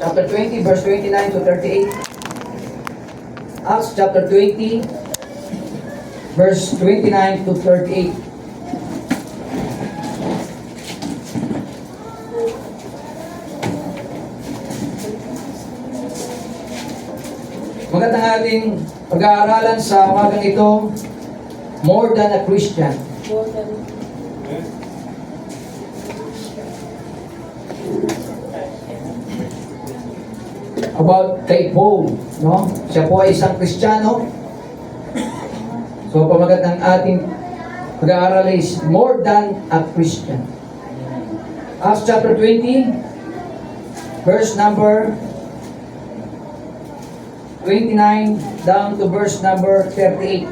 chapter 20, verse 29 to 38. Acts chapter 20, verse 29 to 38. Magandang ating pag-aaralan sa umagang ito, More Than a Christian. About kay Paul, no? Siya po ay isang Kristiyano. So, pamagat ng ating pag-aaral is More Than a Christian. Acts chapter 20, verse number 29 down to verse number 38.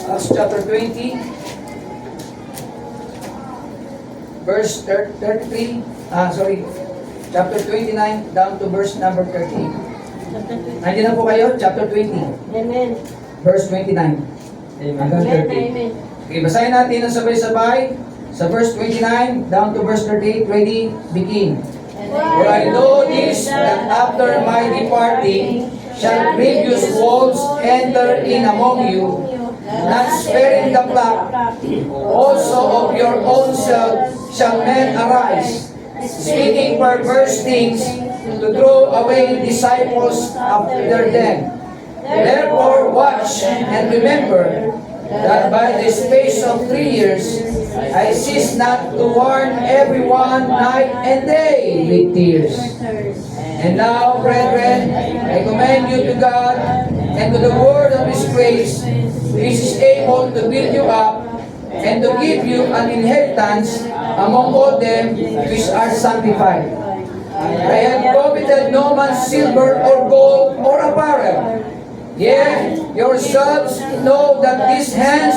Acts chapter 20, verse 33, chapter 29 down to verse number 38. Nandiyan na po kayo, chapter 20. Amen. Verse 29. Hanggang 38. Amen. Okay, basahin natin ang sabay-sabay sa verse 29 down to verse 38. Ready? Begin. For I know this, that after my departing shall grievous wolves enter in among you, not sparing the flock. Also of your own self shall men arise, speaking perverse things, to throw away disciples after them. Therefore watch and remember that by the space of 3 years I cease not to warn everyone night and day with tears. And now, brethren, I commend you to God and to the word of His grace, which is able to build you up and to give you an inheritance among all them which are sanctified. I have coveted no man's silver or gold or apparel. Yet yourselves know that these hands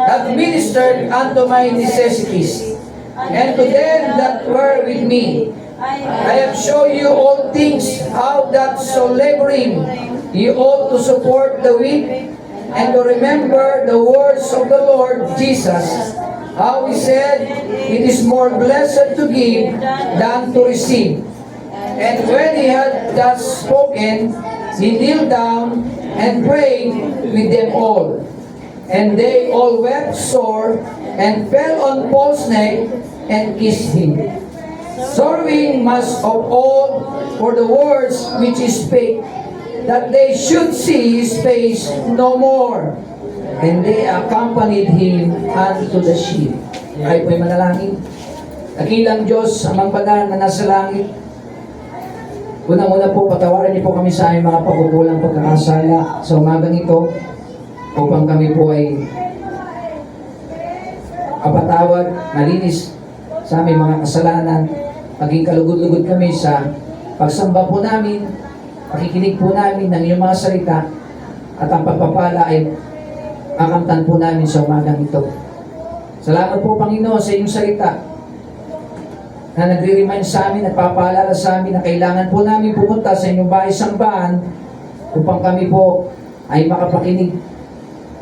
have ministered unto my necessities, and to them that were with me. I have shown you all things, how that so laboring you ought to support the weak, and to remember the words of the Lord Jesus, how He said, it is more blessed to give than to receive. And when He had thus spoken, He kneeled down and prayed with them all. And they all wept sore, and fell on Paul's neck, and kissed him, sorrowing much of all for the words which he spake, that they should see his face no more. And they accompanied him unto the ship. Ay po'y manalangin. Dakilang Diyos, amang banal na nasa langit, unang-una po, patawaran niyo po kami sa aming mga pagkukulang pagkakasala sa umagang ito, upang kami po ay kapatawad, malinis sa aming mga kasalanan, maging kalugod-lugod kami sa pagsamba po namin, pakikinig po namin ng iyong mga salita, at ang pagpapala ay makamtan po namin sa umagang ito. Salamat po, Panginoon, sa iyong salita na nagre-remind sa amin at papaalala sa amin na kailangan po namin pumunta sa inyong bahay sambahan upang kami po ay makapakinig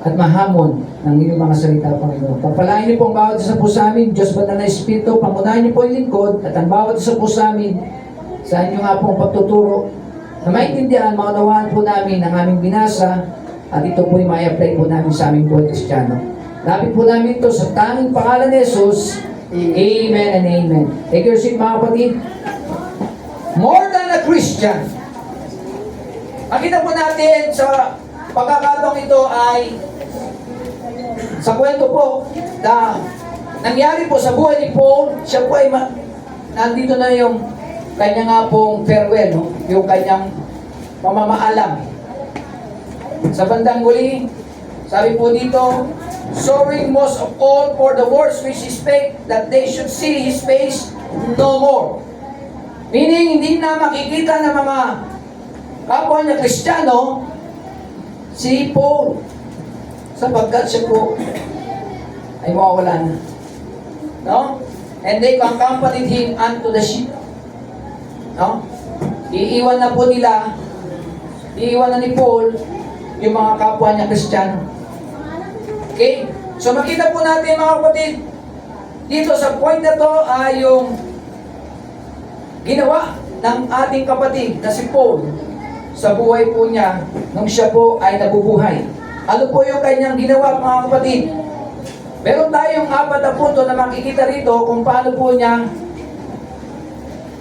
at mahamon ng inyong mga salita, Panginoon. Pagpalain niyo po ang bawat isa po sa amin, Diyos Banal na Espiritu, pangunahin niyo po yung lingkod at ang bawat isa po sa amin sa inyo nga pong pagtuturo na maintindihan, maunawaan po namin ang aming binasa at ito po ay ma-apply po namin sa aming buhay Kristiyano. Lapit po namin ito sa tanging pangalan ni Jesus. Amen and amen. Take your seat, mga kapatid. More than a Christian. Makita po natin sa pagkakataong ito ay sa kwento po na nangyari po sa buhay ni Paul. Siya po ay nandito na yung kanya nga pong farewell, no? Yung kanyang pamamaalam. Sa bandang huli, sabi po dito, sorrowing most of all for the words which he spake, that they should see his face no more. Meaning, hindi na makikita ng mga kapwa niya Kristiyano si Paul, sapagkat siya po ay mawawala na. No? And they accompanied him unto the ship. No? Iiwan na po nila, iiwan na ni Paul yung mga kapwa niya Kristiyano. Okay? So makita po natin, mga kapatid, dito sa point na to ay yung ginawa ng ating kapatid na si Paul sa buhay po niya nung siya po ay nabubuhay. Ano po yung kanyang ginawa, mga kapatid? Meron tayong 4 na punto na makikita rito kung paano po niya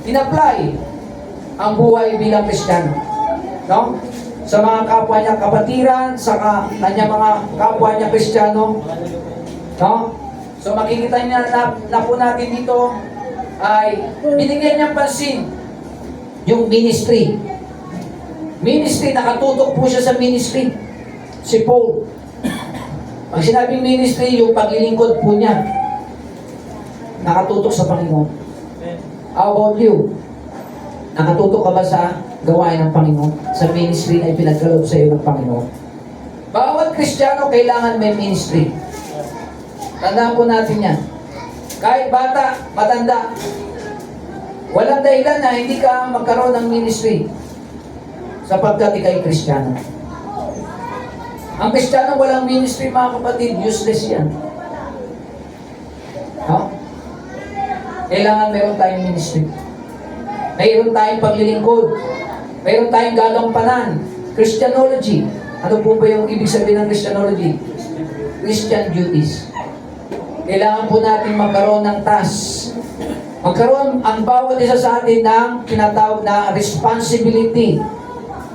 in-apply ang buhay bilang Kristiyano. No? Sa mga kapwa niya kapatiran, sa kanyang mga kapwa niya Kristiyano. No? So makikita niya na po natin dito ay binigyan niyang pansin yung ministry. Ministry, nakatutok po siya sa ministry. Si Paul. Pag sinabing ministry, yung paglilingkod po niya, nakatutok sa Panginoon. How about you? Nakatutok ka ba sa gawain ng Panginoon? Sa ministry na ipinagkaloob sa iyo ng Panginoon? Bawat Kristiyano kailangan may ministry. Tandaan po natin yan. Kahit bata, matanda, walang dahilan na hindi ka magkaroon ng ministry sapagkat ikay Kristiyano. Ang Kristiyano walang ministry, mga kapatid, useless yan. No? Kailangan meron tayong ministry. Mayroon tayong paglilingkod. Mayroon tayong gagampanan. Christianology. Ano po ba yung ibig sabihin ng Christianology? Christian duties. Kailangan po natin magkaroon ng task. Magkaroon ang bawat isa sa atin ng tinatawag na responsibility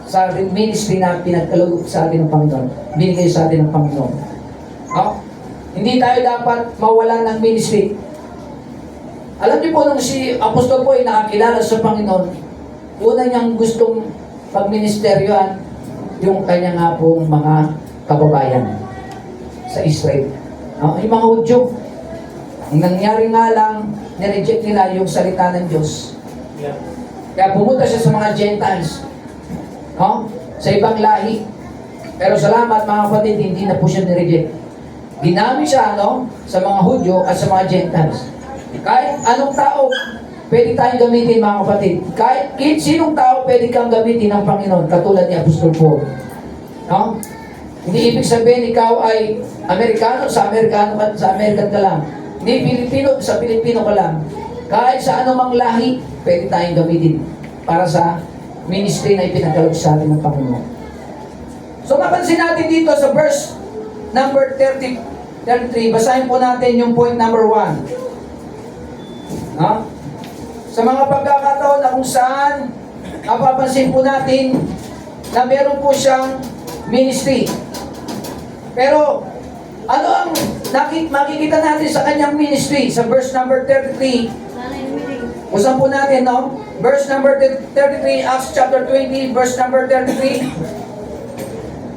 sa ministry na pinagkaloob sa atin ng Panginoon. Binigay sa atin ng Panginoon. No? Hindi tayo dapat mawalan ng ministry. Alam niyo po, nung si Apostol po ay nakakilala sa Panginoon, una niyang gustong pagministeryohan yung kanya nga pong mga kababayan sa Israel. No? Yung mga Hudyo. Ang nangyari nga lang, nireject nila yung salita ng Diyos. Kaya pumunta siya sa mga Gentiles. No? Sa ibang lahi. Pero salamat, mga kapatid, hindi na po siya nireject. Ginamit siya sa mga Hudyo at sa mga Gentiles. Kahit anong tao, pwede tayong gamitin, mga kapatid. Kahit sinong tao, pwede kang gamitin ng Panginoon, katulad ni Apostol Paul. No? Hindi ibig sabihin ikaw ay Amerikano sa Amerikano ka lang. Hindi Pilipino sa Pilipino ka lang. Kahit sa anumang lahi, pwede tayong gamitin para sa ministry na ipinagkaloob sa atin ng Panginoon. So mapansin natin dito sa verse number 33, basahin po natin yung point number 1. No? Sa mga pagkakataon na kung saan mapapansin po natin na meron po siyang ministry. Pero ano ang makikita natin sa kanyang ministry sa verse number 33? Usan po natin, no? Verse number 33, Acts chapter 20, verse number 33.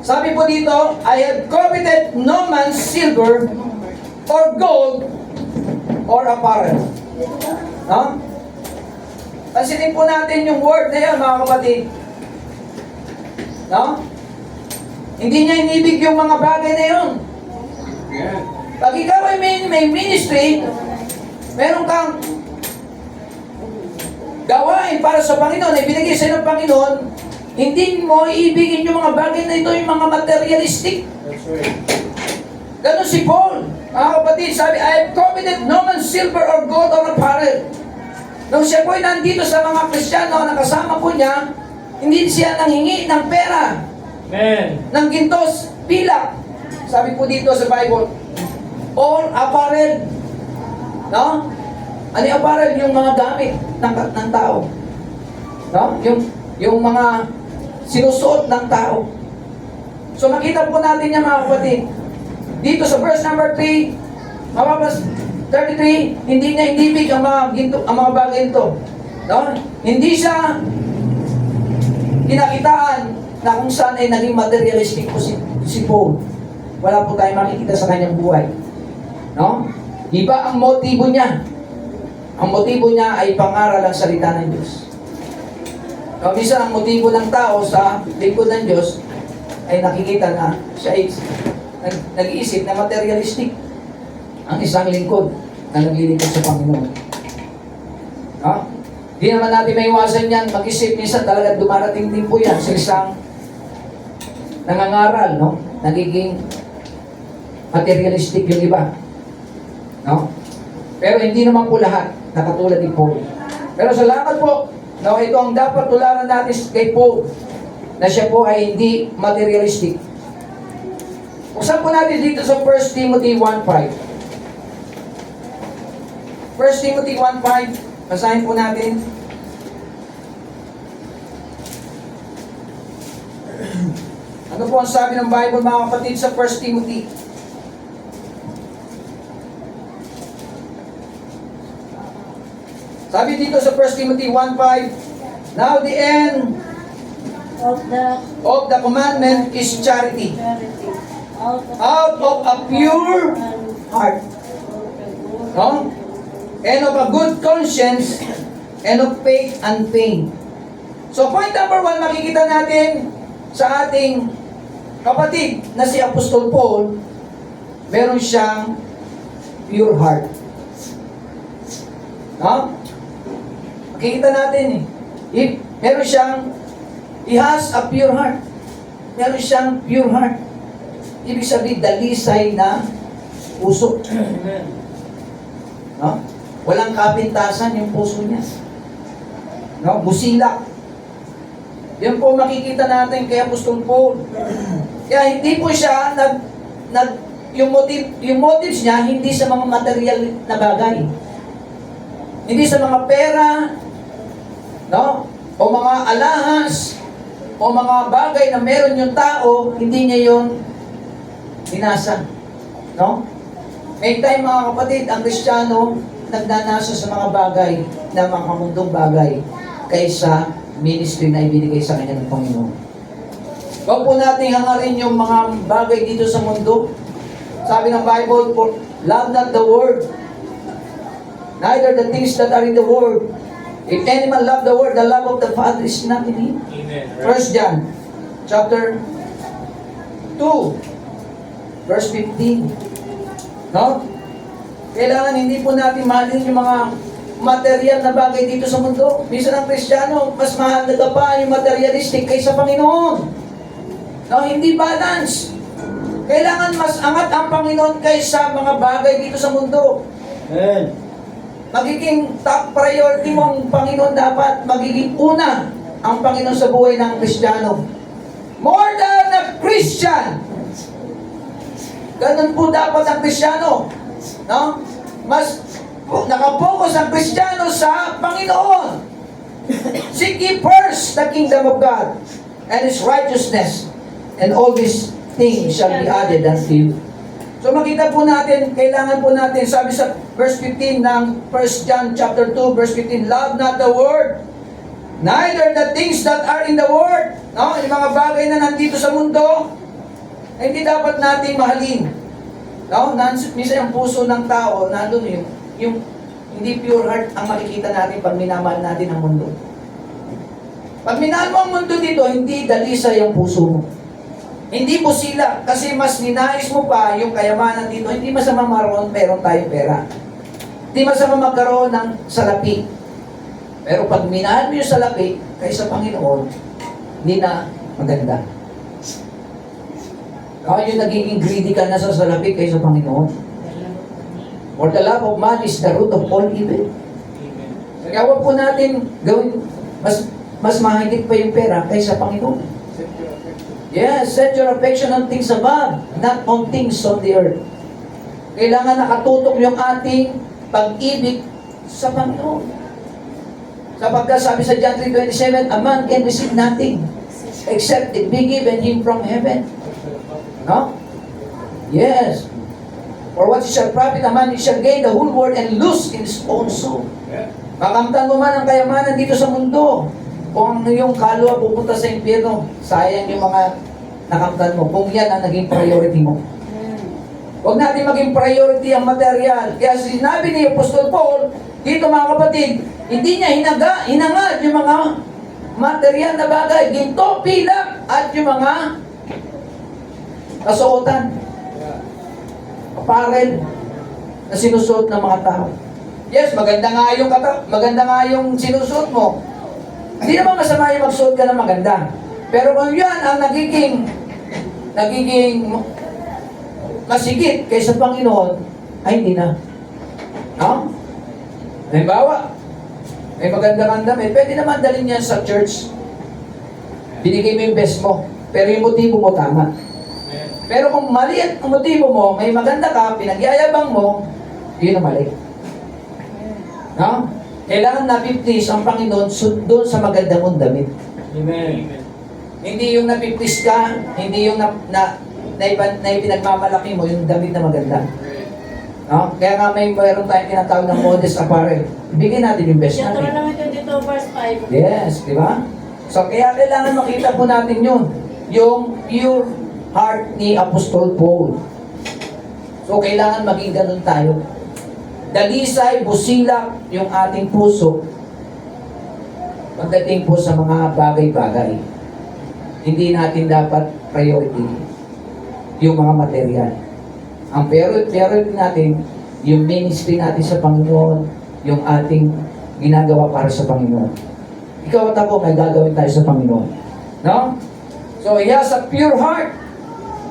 Sabi po dito, I have coveted no man's silver or gold or apparel. No? Pansinin po natin yung word na yan, mga kapatid. No? Hindi niya inibig yung mga bagay na yun. Pag ikaw ay may ministry, meron kang gawain para sa Panginoon, ay binigay sa ng Panginoon, hindi mo iibigin yung mga bagay na ito, yung mga materialistic. That's right. Ganon si Paul. Mga kapatid, sabi, I have coveted no man's silver or gold or apparel. Nung siya po'y nandito sa mga Kristiyano na kasama po niya, hindi siya nanghingi ng pera, Amen. ng gintos, pilak. Sabi po dito sa Bible, or apparel. No? Ano yung apparel? Yung mga gamit ng tao. No? Yung mga sinusuot ng tao. So makita po natin yan, mga kapatid. Dito sa verse number 3, mapapas 33, hindi niya inibig ang mga bagay ito. No? Hindi siya kinakitaan na kung saan ay naging materialistic po si Paul. Wala po tayong makikita sa kanyang buhay. No? Iba ang motibo niya. Ang motibo niya ay pangaral ang salita ng Diyos. No, minsan ang motibo ng tao sa lingkod ng Diyos ay nakikita na siya ay nag-iisip na materialistic ang isang lingkod na naglilingkod sa Panginoon. No? Di naman natin may iwasan yan, mag-isip, minsan talaga dumarating din po yan sa isang nangangaral, no? Nagiging materialistic yung iba. No? Pero hindi naman po lahat na katulad ni Paul. Pero salamat po, na ito ang dapat tularan natin kay Paul, na siya po ay hindi materialistic. Buksan po natin dito sa 1 Timothy 1:5. 1 Timothy 1:5, basahin po natin. Ano po ang sabi ng Bible, mga kapatid, sa 1 Timothy? Sabi dito sa 1 Timothy 1:5, now the end of the commandment is charity, out of a pure heart, no? And of a good conscience, and of faith and pain. So point number 1, makikita natin sa ating kapatid na si Apostol Paul, meron siyang pure heart. No? Makikita natin meron siyang, he has a pure heart. Meron siyang pure heart. Ibig sabihin, dalisay na puso. No? Walang kapintasan yung puso niya. No? Busilak. Yan po makikita natin kay Apostol Paul. Kaya hindi po siya yung motives niya hindi sa mga material na bagay. Hindi sa mga pera, no? O mga alahas, o mga bagay na meron yung tao, hindi niya yon binasa. No? May time, mga kapatid, ang Kristiyano nagnanasa sa mga bagay na mga mundong bagay kaysa ministry na ibinigay sa kanya ng Panginoon. Huwag po natin hangarin yung mga bagay dito sa mundo. Sabi ng Bible, love not the world, neither the things that are in the world. If any man love the world, the love of the Father is not in him. Amen. 1 John, chapter 2, verse 15. No? Kailangan hindi po natin mahalin yung mga material na bagay dito sa mundo. Minsan ang Kristiyano, mas mahalaga pa yung materialistic kaysa Panginoon. No, hindi balance. Kailangan mas angat ang Panginoon kaysa mga bagay dito sa mundo. Amen. Magiging top priority mo ang Panginoon, dapat magiging una ang Panginoon sa buhay ng Kristiyano. More than a Christian. Ganun po dapat ang Kristiyano. No? Mas nakapokus ang Kristiyano sa Panginoon. Seek ye first the kingdom of God and His righteousness, and all these things shall be added unto you. So makita po natin, kailangan po natin, sabi sa verse 15 ng 1 John chapter 2, verse 15, love not the world, neither the things that are in the world. No? Yung mga bagay na nandito sa mundo, hindi dapat natin mahalin. No? Minsan yung puso ng tao, nandun yung hindi pure heart ang makikita natin pag minamahal natin ang mundo. Pag minahal mo ang mundo dito, hindi dalisa yung puso mo. Hindi po sila, kasi mas ninais mo pa yung kayamanan dito. Hindi masama maroon, meron tayong pera. Hindi masama magkaroon ng salapi. Pero pag minahal mo yung salapi, kaysa Panginoon, hindi na maganda. Kaya yung nagiging greedy ka na sa salapi kaysa Panginoon. For the love of money is the root of all evil. Kaya huwag po natin gawin, mas mahigit pa yung pera kaysa Panginoon. Yes, set your affection on things above, not on things on the earth. Kailangan nakatutok yung ating pag-ibig sa Panginoon. Sapagkat sabi sa John 3:27, a man can receive nothing except it be given him from heaven. No? Yes. For what shall profit a man, he shall gain the whole world and lose his own soul. Makamtan mo man ang kayamanan dito sa mundo. Kung yung kaluluwa pupunta sa impyerno, sayang yung mga nakamtan mo. Kung yan ang naging priority mo. Huwag natin maging priority ang material. Kaya sinabi ni Apostol Paul, dito mga kapatid, hindi niya hinangad yung mga material na bagay, ginto, pilak, at yung mga kasuotan. Apparel na sinusuot ng mga tao. Yes, maganda nga yung sinusuot mo. Hindi naman masama yung magsuot ka na maganda. Pero kung yan ang nagiging masigit kaysa Panginoon, ay hindi na. No? Halimbawa, May maganda kang damit, pwede naman dalhin yan sa church. Binigay mo yung best mo, pero yung motibo mo tama. Pero kung mali ang motibo mo, may maganda ka, pinagyayabang mo, yun ang mali. No? Kailangan napiplis ang Panginoon doon sa maganda mong damit. Amen. Hindi yung napiplis ka, hindi yung na pinagmamalaki mo, yung damit na maganda. No? Kaya nga mayroon tayong tinatawag ng modest apparel. Ibigay natin yung best natin. Deuteronomy 22 verse 5. Yes, di ba? So, kaya kailangan makita po natin yun. Yung pure heart ni Apostol Paul. So, kailangan maging ganun tayo. Dalisay, busilak yung ating puso pagdating po sa mga bagay-bagay. Hindi natin dapat priority yung mga material. Ang priority natin, yung ministry natin sa Panginoon, yung ating ginagawa para sa Panginoon. Ikaw at ako, may gagawin tayo sa Panginoon. No? So, he has a pure heart.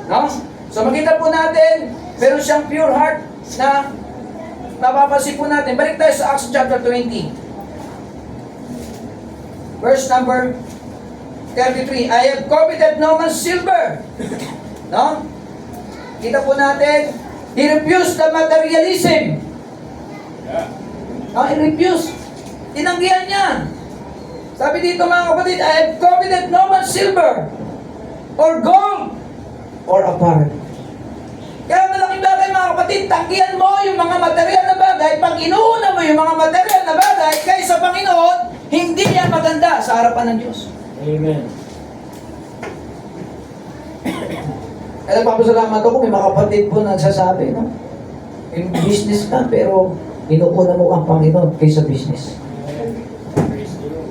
No? So, makita po natin, meron siyang pure heart na mapapansin po natin. Balik tayo sa Acts chapter 20. Verse number 33. I have coveted no man's silver. No? Kita po natin, he refused the materialism. No, he refused. Tinanggihan niya. Sabi dito mga kapatid, I have coveted no man's silver or gold or apparel. Kaya malaking bagay mga kapatid, tanggihan mo yung mga material na bagay. Pag inuuna mo yung mga material na bagay kaysa Panginoon, hindi yan maganda sa harapan ng Diyos. Amen. Kaya nagpapasalamat ako, may mga kapatid po nagsasabi, no? In business ka, pero inuuna mo ang Panginoon kaysa business.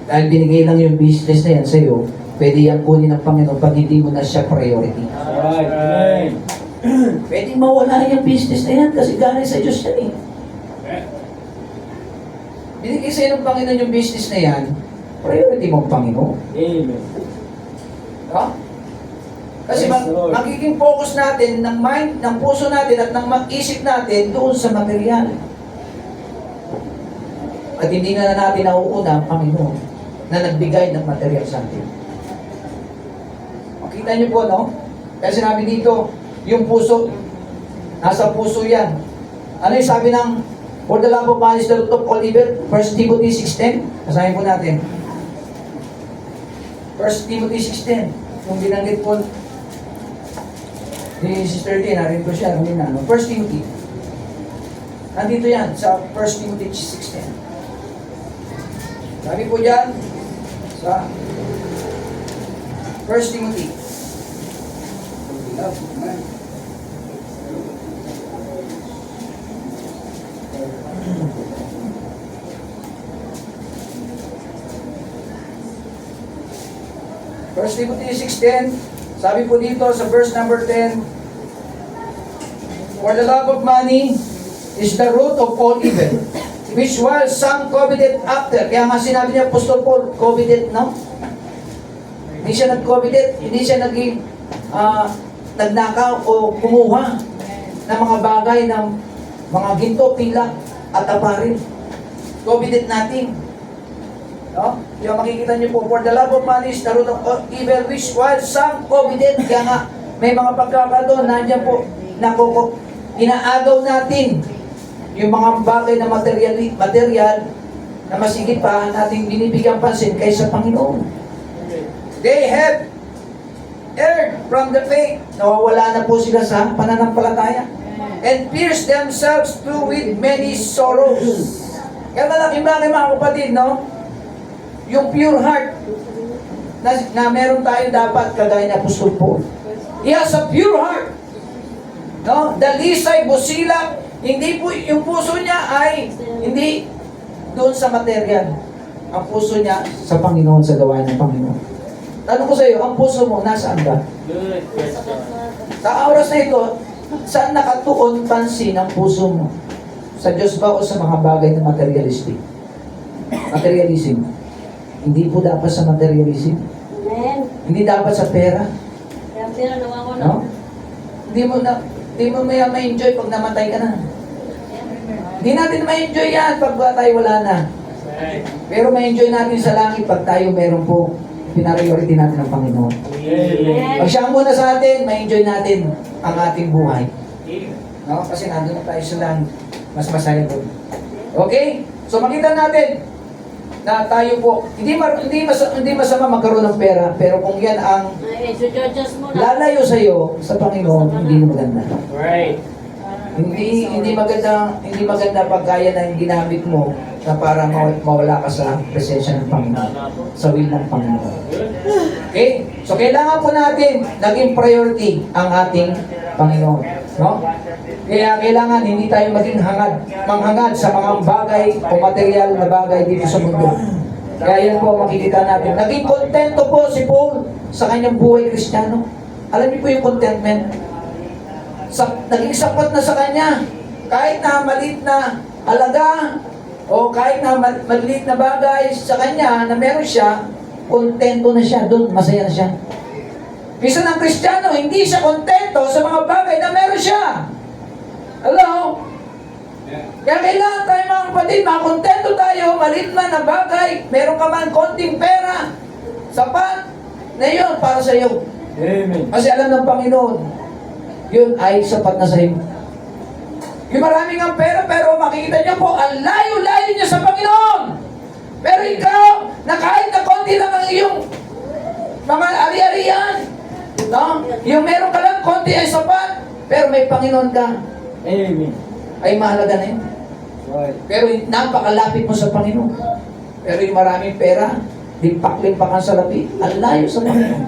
Dahil binigay lang yung business na yan sa'yo, pwede yan kunin ng Panginoon pag hindi mo na siya priority. Alright. Amen. Pwede mawala yung business na yan kasi galing sa Diyos yan eh. Binigay sa'yo ng Panginoon yung business na yan, priority mo ang Panginoon. Amen. No? Kasi Praise the Lord. magiging focus natin ng mind, ng puso natin at ng mag-isip natin doon sa material. At hindi na natin nauuna ang Panginoon na nagbigay ng material sa atin. Makita niyo po, no? Kaya sinabi dito, yung puso, nasa puso yan. Ano yung sabi ng for the love of money is the root of all evil? 1 Timothy 6:10. Basahin po natin. 1 Timothy 6:10. Yung binanggit po ni Sister D, narin ko siya, kanina, no? 1 Timothy. Nandito yan, sa 1 Timothy 6:10. Sabi po dyan, sa 1 Timothy. First Timothy 6:10, sabi po dito sa verse number 10, for the love of money is the root of all evil, which while some coveted after. Kaya nga sinabi niya, Apostol Paul, coveted, no? Hindi siya nag-coveted, hindi siya naging nagnakaw o kumuha ng mga bagay ng mga ginto, pila, at aparil. Coveted natin. No? Yung makikita niyo po, for the love of money is the root of all evil, which while some coveted. Kaya nga, may mga pagkakataon, nandiyan po, inaagaw natin yung mga bagay na material na masigit pa natin binibigyan pansin kaysa Panginoon. They have erred from the faith. Nawawala na po sila sa pananampalataya. And pierced themselves through with many sorrows. Kaya malaking bagay mga kapatid, no? Yung pure heart na meron tayo dapat kagaya ni Apostol Paul. He has a pure heart. No? Dalisay, busilak, hindi po, yung puso niya ay hindi doon sa material. Ang puso niya sa Panginoon, sa gawain ng Panginoon. Tanong ko sa iyo, ang puso mo, nasaan ba? Good question. Sa oras na ito, saan nakatuon pansin ang puso mo? Sa Diyos ba o sa mga bagay na materialistic? Materialism. Hindi po dapat sa materialism. Amen. Hindi dapat sa pera. Kaya pera nawawala. No? Hindi mo ma-enjoy pag namatay ka na. Hindi natin ma-enjoy yan pag tayo wala na. Right. Pero ma-enjoy natin sa langit pag tayo meron po pinariority natin ng Panginoon. Amen. Pag siya ang muna sa atin, ma-enjoy natin ang ating buhay. Amen. No? Kasi nandun na tayo sa langit. Mas masaya doon. Okay? So makita natin na tayo po, hindi masama magkaroon ng pera, pero kung yan ang Judges mo na. lalayo sa iyo sa Panginoon, hindi na maganda. Right. Hindi maganda pag kaya na yung ginamit mo na para mawala ka sa presensya ng Panginoon, sa will ng Panginoon. Okay? So kailangan po natin naging priority ang ating Panginoon, no? Kaya kailangan hindi tayo maging manghangad sa mga bagay o material na bagay dito sa mundo. Kaya yan po makikita natin. Naging kontento po si Paul sa kanyang buhay Kristiyano. Alam niyo po yung contentment? Naging sapat na sa kanya. Kahit na maliit na alaga o kahit na maliit na bagay sa kanya na meron siya, kontento na siya doon, masaya na siya. Minsan ang Kristiyano, hindi siya kontento sa mga bagay na meron siya. Hello? Kaya kailangan tayo mga kapatid, makontento tayo, maliit man na bagay, meron ka man konting pera, sapat na yun para sa iyo. Amen. Kasi alam ng Panginoon, yun ay sapat na sa iyo. Yung maraming ang pera, pero makikita niyo po, ang layo-layo niya sa Panginoon. Pero ikaw, na kahit na konti lang ang iyong mga ari-arian, no? Yung meron ka lang konti ay sapat, pero may Panginoon ka, Amen. ay mahalaga na yun. Right. Pero napakalapit mo sa Panginoon. Pero yung maraming pera, limpak-limpakan sa labi, ang layo sa Panginoon.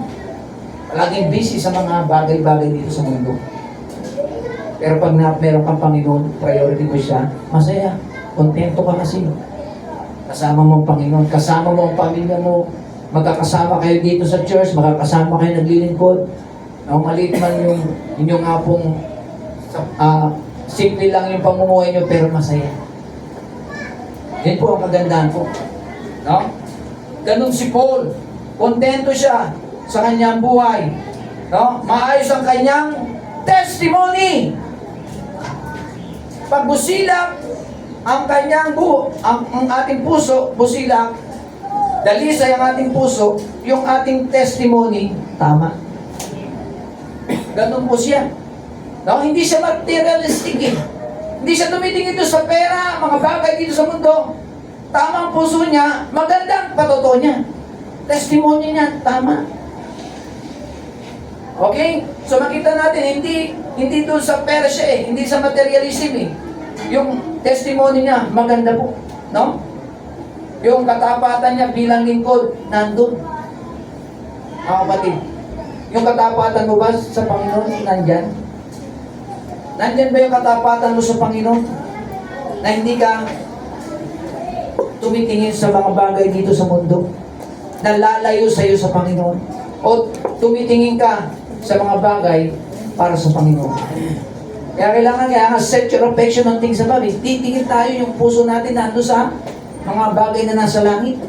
Laging busy sa mga bagay-bagay dito sa mundo. Pero pag meron kang Panginoon, priority mo siya, masaya. Kontento ka kasi. Kasama mo ang Panginoon, kasama mo ang pamilya mo, magkakasama kayo dito sa church, magkakasama kayo naglilingkod. Ang maliit man yung inyong nga pong simple lang yung pamumuhay nyo, pero masaya. Yan po ang kagandahan po. No? Ganun si Paul. Kontento siya sa kanyang buhay. No? Maayos ang kanyang testimony. Pag busilak ang kanyang ang ating puso, busilak, dalisay ang ating puso, yung ating testimony, tama. Ganun po siya. No? Hindi siya materialistic eh. Hindi siya tumitingin ito sa pera, mga bagay dito sa mundo. Tama ang puso niya, magandang patotoo niya. Testimony niya, tama. Okay? So makita natin, hindi doon sa pera siya eh, hindi sa materialism eh. Yung testimony niya, maganda po. No? Yung katapatan niya bilang lingkod, nandun. Mga kapatid, yung katapatan mo ba sa Panginoon, nandyan? Nandyan ba yung katapatan mo sa Panginoon? Na hindi ka tumitingin sa mga bagay dito sa mundo? Na lalayo sa iyo sa Panginoon? O tumitingin ka sa mga bagay para sa Panginoon? Kaya kailangan set your affection on things above. Titingin tayo yung puso natin nando sa mga bagay na nasa langit.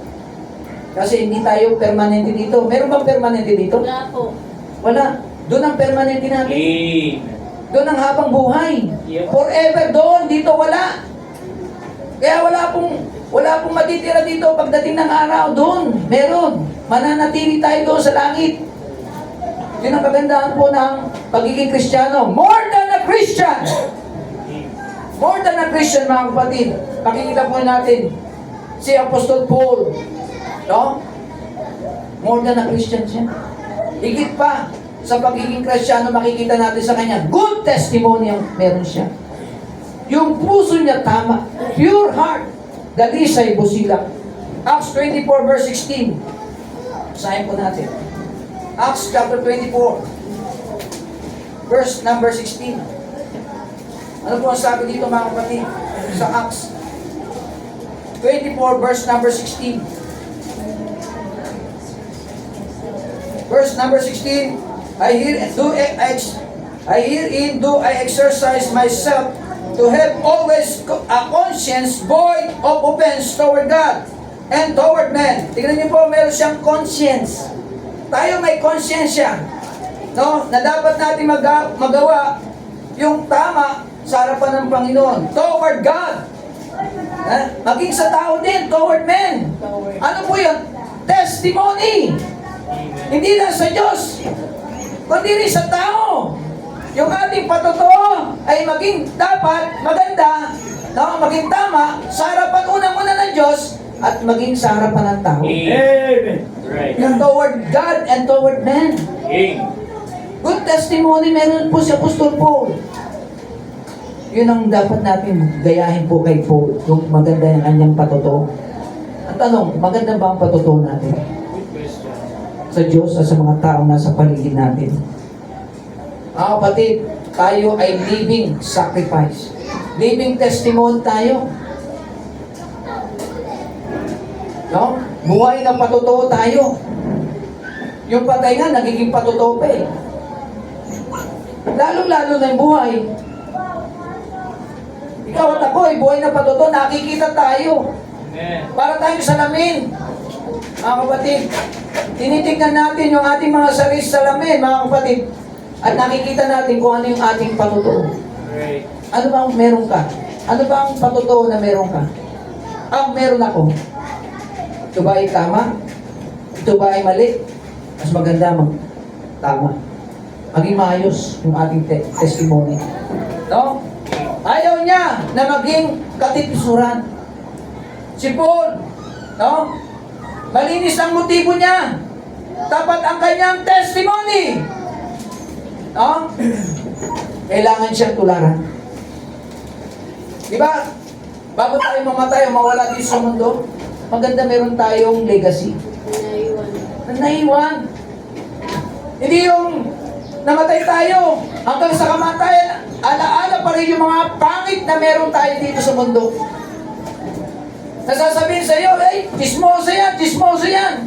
Kasi hindi tayo permanente dito. Meron bang permanente dito? Wala po. Wala. Doon ang permanente natin. Amen. Doon ang habang buhay. Yep. Forever doon, dito wala. Kaya wala pong matitira dito pagdating ng araw. Doon, meron. Mananatili tayo doon sa langit. Yun ang kagandahan po ng pagiging Kristiyano. More than a Christian! More than a Christian, mga kapatid. Pakikita po natin si Apostol Paul. No? More than a Christian siya. Higit pa sa pagiging Kristiyano, makikita natin sa kanya, good testimony ang meron siya. Yung puso niya tama, pure heart, dalisay busilak. Acts 24 verse 16. Basahin po natin. Acts chapter 24, verse number 16. Ano po ang sabi dito mga kapatid? Sa Acts 24 verse number 16. Verse number 16, I herein do I exercise myself to have always a conscience void of offense toward God and toward men. Tingnan niyo po, meron siyang conscience. Tayo may konsyensya, no? Na dapat natin magawa yung tama sa harapan ng Panginoon. Toward God. Maging sa tao din, toward men. Ano po yun? Testimony. Hindi lang sa Diyos, kundi rin sa tao. Yung ating patotoo ay maging dapat maganda, no? Maging tama sa harapan unang-una ng Diyos at maging sa harapan ng tao. Amen. Right. Yung toward God and toward men. Amen. Good testimony meron po si Apostol Paul. Yun ang dapat natin gayahin po kay Paul, yung maganda yung kanyang patotoo. Ang tanong, maganda ba ang patotoo natin? Good question. Sa Diyos at sa mga taong nasa paligid natin? Mga kapatid, tayo ay living sacrifice. Living testimony tayo. No? Buhay na patotoo tayo. Yung patay nga, nagiging patotoo pa eh. Lalo-lalo na yung buhay. Ikaw at ako ay buhay na patotoo, nakikita tayo. Amen. Para tayong salamin. Mga kapatid, tinitignan natin yung ating mga sarili sa salamin, mga kapatid. At nakikita natin kung ano yung ating patotoo. Right. Ano ba ang meron ka? Ano ba ang patotoo na meron ka? Meron ako. Ito ba ay tama? Ito ba ay mali? Mas maganda tama. Maging maayos yung ating testimony. No? Ayaw niya na maging katitisuran. Si Paul, no? Malinis ang motibo niya. Tapat ang kanyang testimony. No? Kailangan siyang tularan. Di ba? Bago tayo mamatay o mawala dito sa mundo, maganda meron tayong legacy. Naiwan. Hindi yung namatay tayo hanggang sa kamatayan, alaala pa rin yung mga pangit na meron tayo dito sa mundo. Nasasabihin sa iyo, chismoso yan, chismoso yan.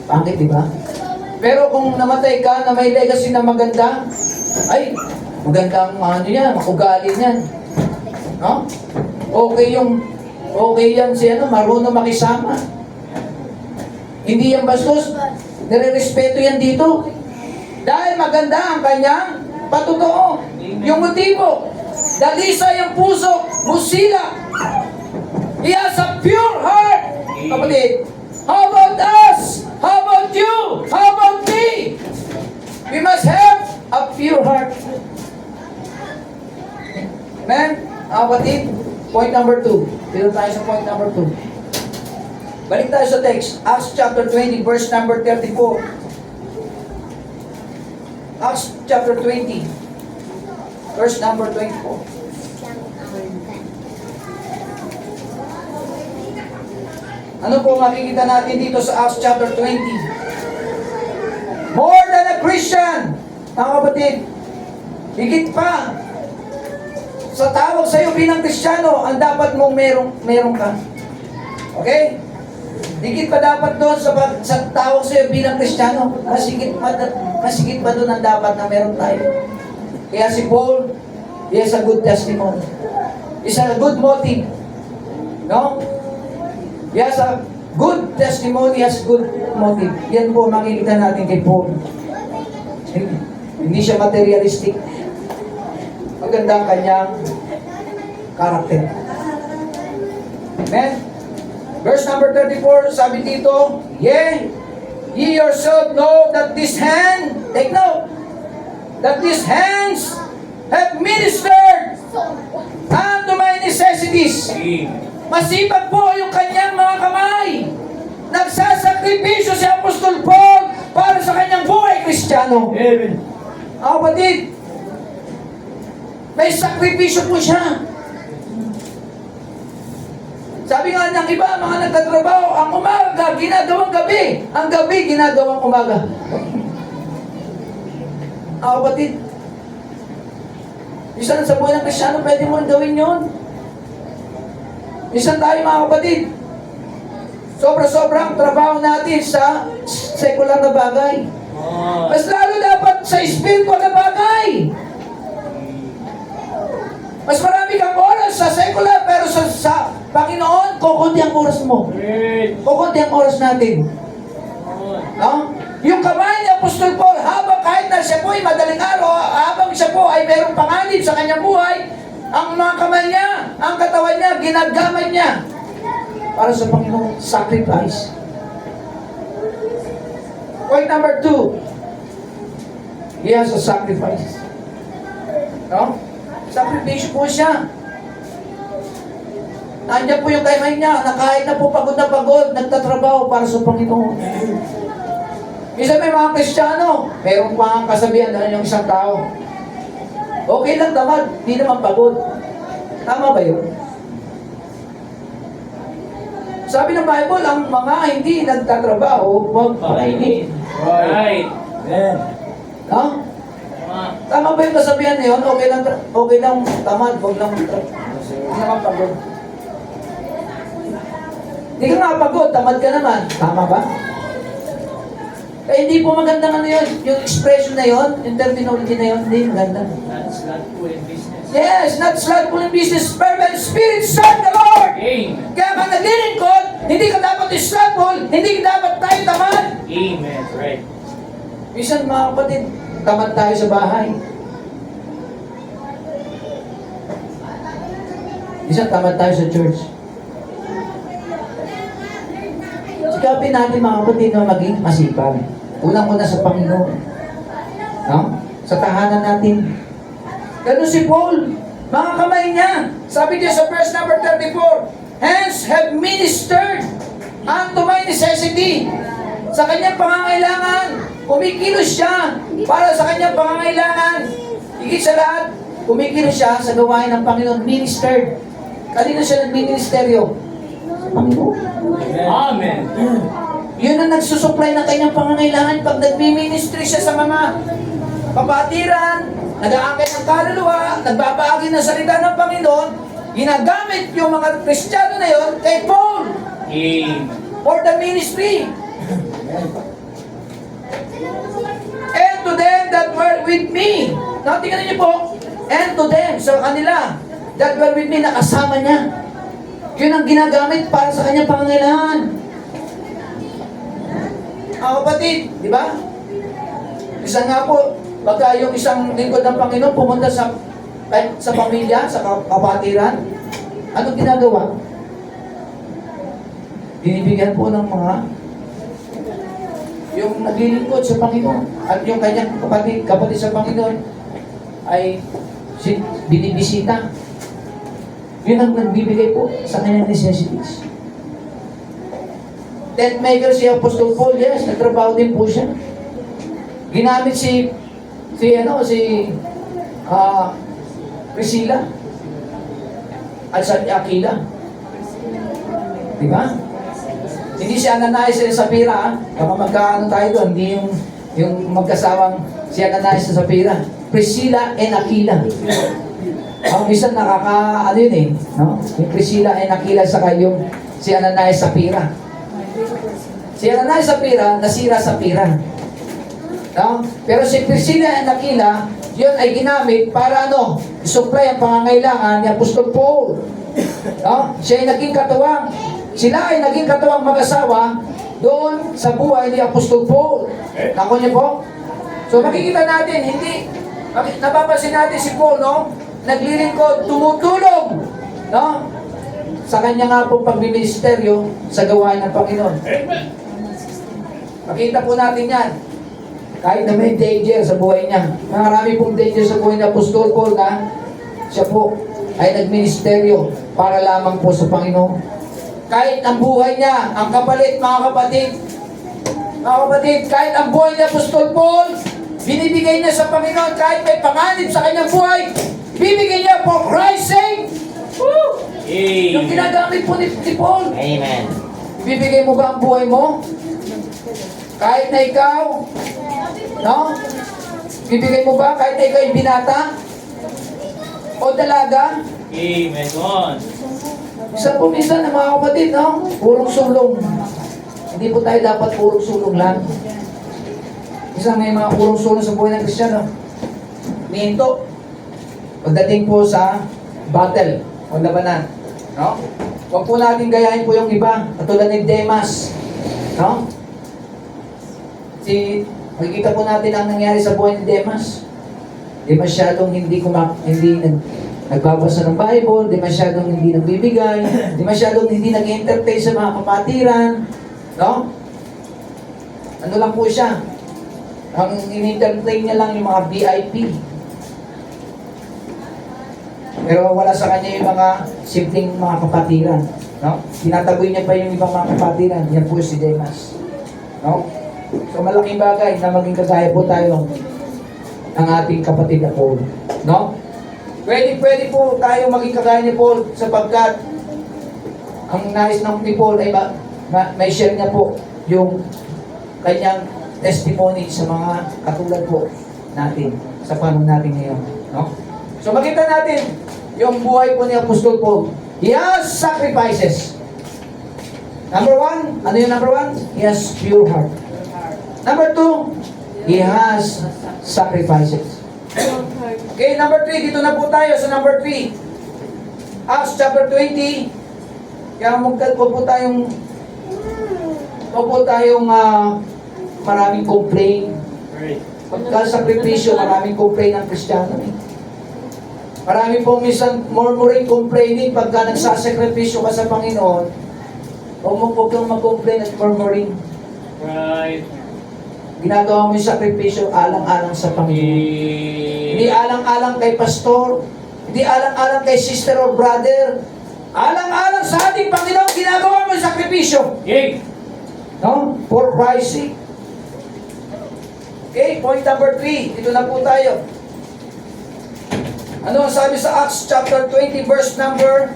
Pangit, di ba? Pero kung namatay ka na may legacy na maganda, ay, magandang yan, ugali yan. No? Okay yan si marunong makisama. Hindi yan bastos, nire-respeto yan dito. Dahil maganda ang kanyang patotoo. Yung motibo, dalisa yung puso, musila. He has a pure heart. Kapatid, how about us? How about you? How about me? We must have a pure heart. Amen? Kapatid, point number 2. Dito tayo sa point number 2. Balik tayo sa text. Acts chapter 20, verse number 34. Acts chapter 20, verse number 24. Ano po makikita natin dito sa Acts chapter 20? More than a Christian, mga kapatid, higit pa sa tawag sa iyo bilang Kristiyano, ang dapat mong meron ka. Okay? Higit pa dapat doon sa tawag sa iyo bilang Kristiyano. Mas higit pa doon ang dapat na meron tayo. Kaya si Paul, he has a good testimony. He has a good motive. No? He has a good testimony, he has good motive. Yan po makikita natin kay Paul. Hindi siya materialistic. Maganda ang kanyang karakter. Amen? Verse number 34, sabi dito, ye yourself know that this hand, take note, that these hands have ministered unto my necessities. Amen. Masipag po yung kanyang mga kamay. Nagsasakripisyo si Apostol Paul para sa kanyang buhay Kristiyano. Amen. Kapatid, may sakripisyo po siya. Sabi nga ng iba, mga nagtatrabaho, ang umaga, ginagawang gabi. Ang gabi, ginagawang umaga. Kapatid, isa sa buhay ng Kristiyano, pwede mo rin gawin yun. Minsan tayo mga kapatid, sobra-sobrang trabaho natin sa secular na bagay. Mas lalo dapat sa spiritual na bagay. Mas marami kang oras sa secular, pero sa Panginoon, kukunti ang oras mo. Kukunti ang oras natin. No? Yung kamay ni Apostol Paul, habang kahit na siya po ay madaling araw, habang siya po ay mayroong panganib sa kanyang buhay, Ang mga kamay niya, ang katawan niya, ginagamit niya para sa Panginoon, sacrifice. Point number 2, he has a sacrifice. No? Sacrifice po siya. Nandiyan po yung kamay niya, na kahit na po pagod na pagod, nagtatrabaho para sa Panginoon. Minsan may mga Kristiyano, mayroon pa ang kasabihan na yung isang tao. Okay lang tamad, hindi naman pagod. Tama ba yun? Sabi ng Bible, ang mga hindi nagtatrabaho, huwag pakainin. Right. Amen. No? Tama ba yung kasabihan na yun? Okay lang tamad, huwag lang hindi naman pagod. Hindi ka nga pagod, tamad ka naman. Tama ba? Eh, hindi po magandang ano yun. Yung expression na yun, yung terminology na yun, hindi maganda. That's not good in business. Yes, not slothful in business, fervent spirit, serve the Lord! Amen. Kaya ka naglilingkod, hindi ka dapat slothful, hindi ka dapat tayo tamad. Amen. Right. Minsan mga kapatid, tamad tayo sa bahay. Minsan tamad tayo sa church. Sikapin natin mga kapatid na maging masipag. Unang-una sa Panginoon. No? Sa tahanan natin. Ganun si Paul. Mga kamay niya. Sabi niya sa verse number 34, hands have ministered unto my necessity. Sa kanyang pangangailangan, kumikilos siya para sa kanyang pangangailangan. Higit sa lahat, kumikilos siya sa gawain ng Panginoon. Ministered. Kanino siya nagministeryo? Sa Panginoon. Amen. Yun ang nagsusupply ng kanyang pangangailangan pag nagmi-ministry siya sa mga kapatiran, nag-aakit ng kaluluwa, nagbabahagi ng salita ng Panginoon, ginagamit yung mga Kristiyano na yon kay Paul Amen. for the ministry. And to them that were with me. Now, tingnan niyo po, and to them, sa kanila, that were with me, nakasama niya. Yun ang ginagamit para sa kanyang pangangailangan. Kapatid, di ba? Isa nga po, pagka yung isang lingkod ng Panginoon pumunta sa pamilya, sa kapatiran, anong ginagawa? Binibigyan po ng mga yung naglilingkod sa Panginoon at yung kanyang kapatid sa Panginoon ay binibisita. Yun ang nagbibigay po sa kanyang necessities. Tent maker si Apostol Paul, yes, nagtrabaho din po siya. Ginamit si Priscilla at sa Aquila. Di ba? Hindi si Ananias at Sapphira, baka magkaano tayo doon, hindi yung magkasawang si Ananias at Sapphira. Priscilla and Aquila. Ang isang ano yun eh, no? Yung Priscilla and Aquila saka yung si Ananias at Sapphira. Si Ananias at Sapphira, nasira sa Sapphira. No? Pero si Priscilla and Aquila, yun ay ginamit para ano, supply ang pangangailangan ni Apostol Paul. No? Siya ay naging katuwang. Sila ay naging katuwang mag-asawa doon sa buhay ni Apostol Paul. Ako niyo po? So makikita natin, napapansin natin si Paul, no? Naglilingkod, tumutulong, no? Sa kanya nga pong pagministeryo sa gawain ng Panginoon. Makita po natin yan. Kahit na may danger sa buhay niya. Marami pong danger sa buhay ni Apostol Paul na siya po ay nagministeryo para lamang po sa Panginoon. Kahit ang buhay niya, ang kapalit, mga kapatid, kahit ang buhay ni Apostol Paul, binibigay niya sa Panginoon kahit may panganib sa kanyang buhay, bibigay niya for Christ's sake. Woo! Amen. Yung ginagamit po ni Paul. Amen. Bibigay mo ba ang buhay mo? Kahit na ikaw, no? Bibigay mo ba kahit na ikaw ay binata? O dalaga? Amen. On. Isa po minsan na mga kapatid, no? Purong sulong. Hindi po tayo dapat purong sulong lang. Isa may mga purong sulong sa buhay ng Kristiyano. Minto. Pagdating po sa battle o labanan, no? Huwag po natin gayahin po yung iba, katulad ni Demas, no? Makikita po natin ang nangyari sa buhay ni Demas. Di masyadong hindi nagbabasa ng Bible, di masyadong hindi nagbibigay, di masyadong hindi nag-entertain sa mga kapatiran, no? Ano lang po siya? Ang in-entertain niya lang yung mga VIP. Pero wala sa kanya yung mga simpleng mga kapatiran, no? Tinataboy niya pa yung ibang mga kapatiran. Yan po si Demas, no? So malaking bagay na maging kagaya po tayo ng ating kapatid na Paul, no? Pwede po tayo maging kagaya ni Paul sapagkat ang nais ng ni Paul ay may share niya po yung kanyang testimony sa mga katulad po natin sa panahon natin ngayon, no? So makita natin yung buhay po ni Apostol Paul. He has sacrifices. Number 1, ano yung number 1? He has pure heart. Number 2, he has sacrifices. Okay, number 3, dito na po tayo sa number 3. Acts chapter 20. Kaya huwag po tayong maraming complain. Right. Pagka-sakripisyo, maraming complain ng Kristiyano. Marami pong minsan murmuring, complaining pagka nagsasakripisyo ka sa Panginoon. Huwag kang mag-complain at murmuring. Right. Ginagawa mo yung sakripisyo alang-alang sa Panginoon. Hindi alang-alang kay pastor, hindi alang-alang kay sister or brother. Alang-alang sa ating Panginoon, ginagawa mo yung sakripisyo. Yay! No? For Christ's sake. Okay, point number 3. Dito na po tayo. Ano ang sabi sa Acts chapter 20 verse number?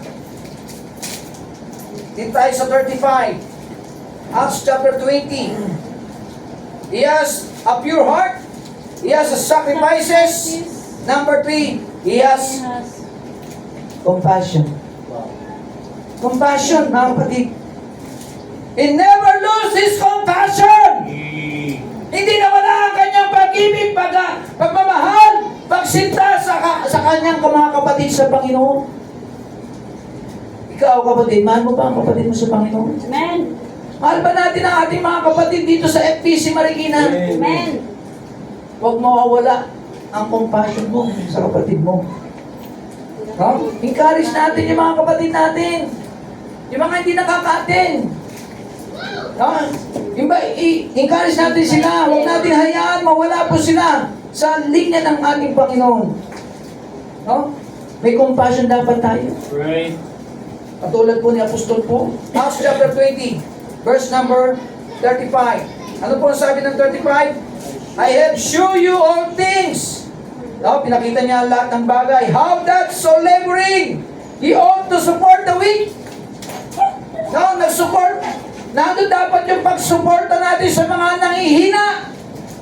Dito tayo sa 35. Acts chapter 20. He has a pure heart. He has a sacrifices. Number 3, he has compassion. Compassion, mga kapatid. He never lose his compassion. Yay! Hindi nawala ang kanyang pag-ibig, pagmamahal, pagsinta sa kanyang mga kapatid sa Panginoon. Ikaw, kapatid, mahal mo ba ang kapatid mo sa Panginoon? Amen. Mahal ba natin ang ating mga kapatid dito sa FPC Marikina? Amen. Huwag mawawala ang compassion mo sa kapatid mo. No? Encourage natin yung mga kapatid natin. Yung mga hindi nakaka-attend. No? Encourage natin sila. Huwag natin hayaan mawala po sila sa linya ng ating Panginoon. No? May compassion dapat tayo. Right. Katulad po ni Apostol Paul. Acts chapter 20, verse number 35. Ano po ang sabi ng 35? I have shown you all things. No, pinakita niya lahat ng bagay. How that so laboring, he ought to support the weak. No, nag-support. Nandun dapat yung pag-suporta natin sa mga nangihina.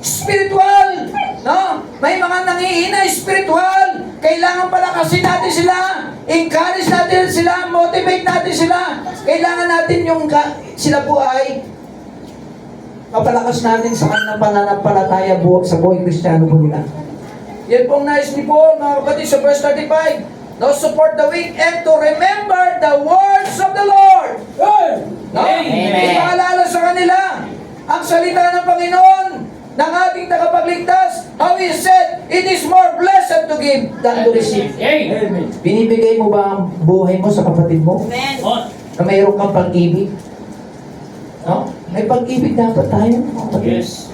Spiritual. No? May mga nangihina spiritual. Kailangan palakasin natin sila. Encourage natin sila. Motivate natin sila. Kailangan natin yung sila po ay mapalakas natin sa kanilang pananampalataya sa buhay Kristiyano po nila. Yan pong nais ni Paul, mga kapatid, sa verse 35. No, support the weak and to remember the words of the Lord. No? Amen. Ipaalala sa kanila ang salita ng Panginoon ng ating tagapagligtas. How he said, it is more blessed to give than to receive. Yay! Binibigay mo ba ang buhay mo sa kapatid mo? Amen. On. Na mayroon kang pag-ibig? No? May pag-ibig dapat tayo. Yes.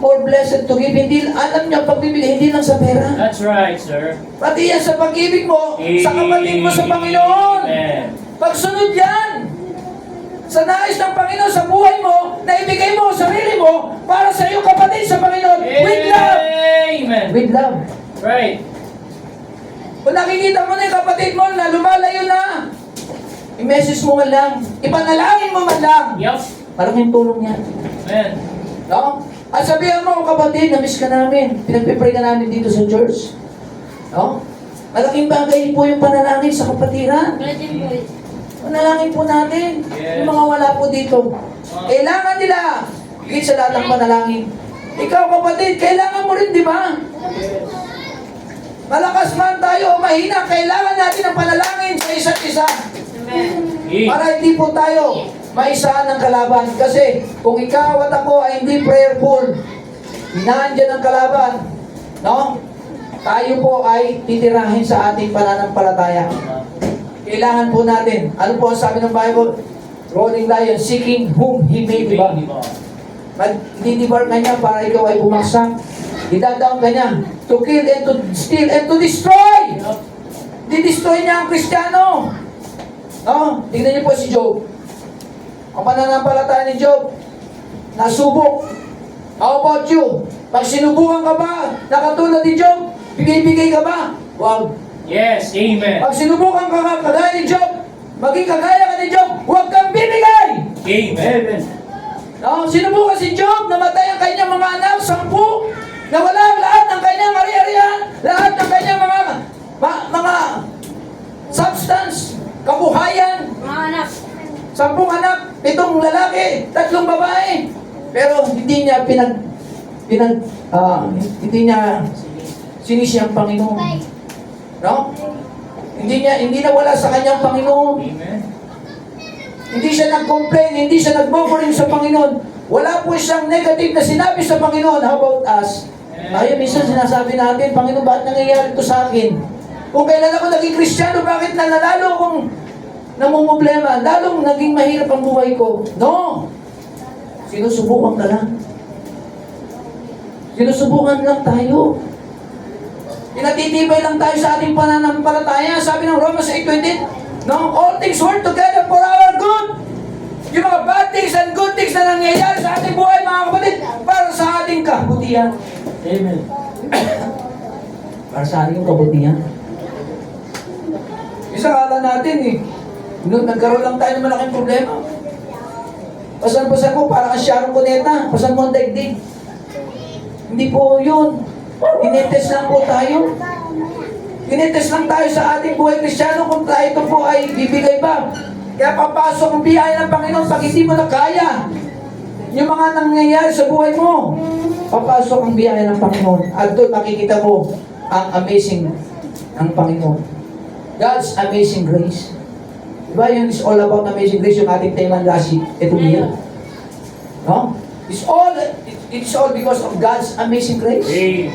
More blessed to give. Hindi, alam niyo, pagbibigay, hindi lang sa pera. That's right, sir. Pati yan sa pag-ibig mo, sa kapatid mo sa Panginoon. Amen. Pagsunod yan. Sa nais ng Panginoon sa buhay mo, na ibigay mo ang sarili mo para sa iyong kapatid sa Panginoon. With love. Amen. With love. Right. Kung nakikita mo na yung kapatid mo na lumalayo na, i-message mo man lang, ipanalangin mo man lang. Yup. Malaking tulong yan. Amen. No? At sabihan mo, kapatid, na-miss ka namin. Pinagpipray ka namin dito sa church. No? Malaking bagay po yung panalangin sa kapatiran. Virgin boys. Panalangin po natin. Yes. Yung mga wala po dito. Kailangan nila. Higit sa lahat ng panalangin. Ikaw, kapatid, kailangan mo rin, di ba? Malakas man tayo o mahina, kailangan natin ng panalangin sa isa't isa. Amen. Yay. Para hindi po tayo maisaan ng kalaban. Kasi kung ikaw at ako ay hindi prayerful, hinaan dyan ang kalaban. No? tayo po ay titirahin sa ating pananampalataya. Kailangan po natin, ano po ang sabi ng Bible? Rolling lion, seeking whom he may devour. Mag-didibar ka niya para ikaw ay bumagsak. Idadaon ka niya to kill and to steal and to destroy. Didestroy niya ang Kristiyano. No? Tingnan niyo po si Job. Ang pananampalataya ni Job, nasubok. How about you? Pag sinubukan ka ba, na katulad ni Job, bigay-bigay ka ba? Wag. Yes, amen. Pag sinubukan ka kagaya ni Job, maging kagaya ka ni Job, huwag kang bibigay! Amen. No? Sinubukan si Job, namatay ang kanyang mga anak, 10, nawala lahat ng kanyang ari-arian, lahat ng kanyang mga substance, kabuhayan, Mga anak. 10 anak, 7 lalaki, 3 babae. Pero hindi niya hindi niya sinisi ang Panginoon. No? Hindi na wala sa kanyang Panginoon. Amen. Hindi siya nag-complain, hindi siya nag-murmuring sa Panginoon. Wala po siyang negative na sinabi sa Panginoon. How about us? Tayo minsan sinasabi natin, Panginoon, bakit nangyayari ito sa akin? Kung kailan ako naging Kristiyano, bakit nalalo akong namumblema? Lalong naging mahirap ang buhay ko? No! Sinusubukan ka lang. Sinusubukan lang tayo. Pinatitibay lang tayo sa ating pananampalataya. Sabi ng Romans 8:20, no? All things work together for our good. Yung mga bad things and good things na nangyayari sa ating buhay, mga kapatid, para sa ating kabutihan. Amen. Para sa ating kabutihan. Isa kala natin nung nagkaroon lang tayo ng malaking problema. Pasan-pasan mo, para kang Sharon Cuneta, pasan mo ang daigdig. Hindi po yun. Tinetest lang po tayo. Tinetest lang tayo sa ating buhay Kristiyano kung tayo ito po ay bibigay ba. Kaya papasok ang biyaya ng Panginoon pag hindi mo na kaya. Yung mga nangyayari sa buhay mo, papasok ang biyaya ng Panginoon. At doon makikita mo ang amazing ng Panginoon. God's amazing grace. Diba yun is all about amazing grace, yung ating tema last itong year. No? It's all because of God's amazing grace. Amen.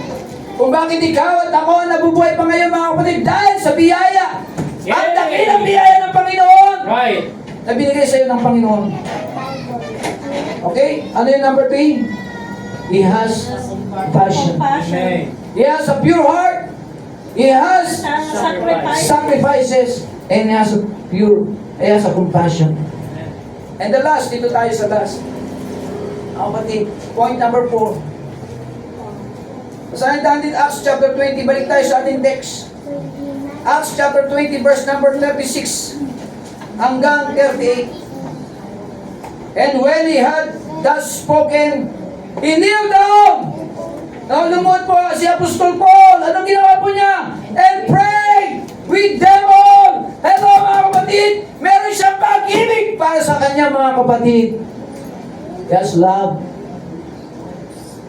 Kung bakit ikaw at ako nabubuhay pa ngayon, mga kapatid, dahil sa biyaya. Ang dakilang biyaya ng Panginoon Right. na binigay sa iyo ng Panginoon. Okay? Ano yung number 3? He has passion. Amen. He has a pure heart. He has Sacrifice. sacrifices. And he has a compassion. And the last, dito tayo sa last. Kapatid, point number 4. Basahin natin Acts chapter 20. Balik tayo sa ating text. Acts chapter 20 verse number 36 hanggang 38. And when he had thus spoken, he kneeled down. Now lumuhod po si Apostol Paul. Anong ginawa po niya? And prayed with them all. Hello mga kapatid, meron siyang pag-ibig para sa kanya mga kapatid. Yes, love.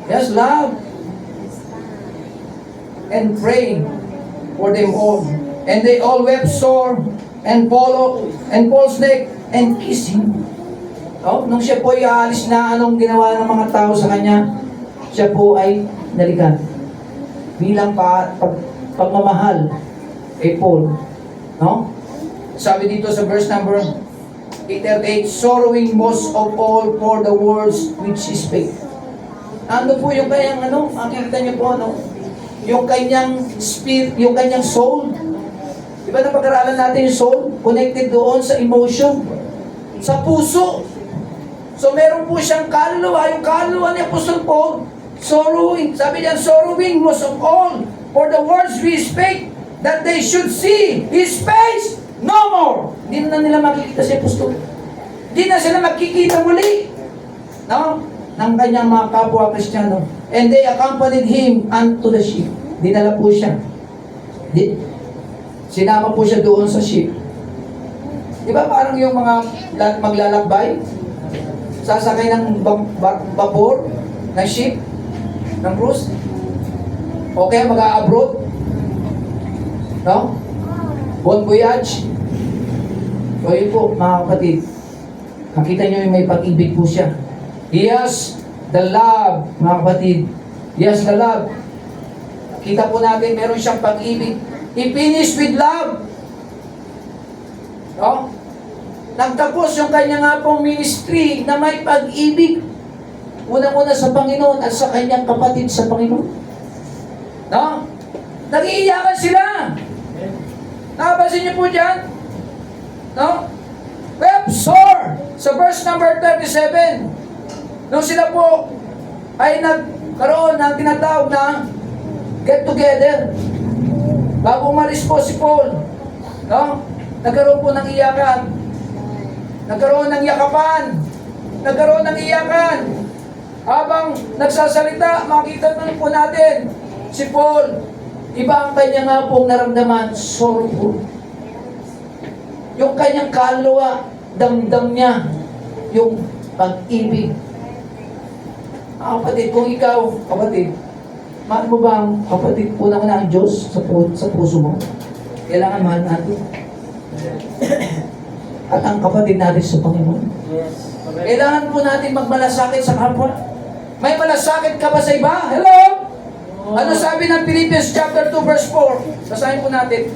Yes, love. And praying for them all. And they all wept sore and Paul's neck and kissed him. Oh, nung siya po ay aalis na, anong ginawa ng mga tao sa kanya? Siya po ay nalikan. Bilang pagmamahal kay Paul. No? Sabi dito sa verse number 8, sorrowing most of all for the words which he spake. Ano po yung kanyang makikita niyo po, yung kanyang spirit, yung kanyang soul. Diba na pag-aralan natin yung soul? Connected doon sa emotion, sa puso. So meron po siyang kaluluwa, yung kaluluwa ni Apostol Paul, sorrowing. Sabi niya, sorrowing most of all for the words we spake, that they should see his face no more. Hindi na nila makikita si Apostol. Hindi na sila magkikita muli. No? Ng kanyang mga kapwa Kristiyano. And they accompanied him unto the ship. Dinala po siya. Sinama po siya doon sa ship. Di ba parang yung mga maglalakbay? Sasakay ng vapor, ng ship, ng cruise? O kaya mag-a-abroad? No? Bon voyage? So yun po, mga kapatid. Nakita nyo yung may pag-ibig po siya. He has the love, mga kapatid. He has the love. Kita po natin, meron siyang pag-ibig. He finished with love. No? Nagtapos yung kanya nga pong ministry na may pag-ibig. Unang-una sa Panginoon at sa kanyang kapatid sa Panginoon. No? Nag-iiyakan sila. Nakapansin niyo po dyan? No? Wept sore sa verse number 37. Nung sila po ay nagkaroon ng tinatawag na get together. Bago umalis po si Paul, no? Nagkaroon po ng iyakan. Nagkaroon ng yakapan. Nagkaroon ng iyakan. Habang nagsasalita, makita po natin si Paul, iba ang kanya nga pong naramdaman, sorrowful. Yung kanyang kaluluwa, damdam niya yung pag-ibig. Kapatid, kung ikaw, kapatid, mahal mo ba ang kapatid, unang-una ang Diyos sa puso mo? Kailangan mahal natin. At ang kapatid natin sa Panginoon. Kailangan po natin magmalasakit sa kapwa. May malasakit ka ba sa iba? Hello? Ano sabi ng Philippians chapter 2 verse 4? Basahin po natin.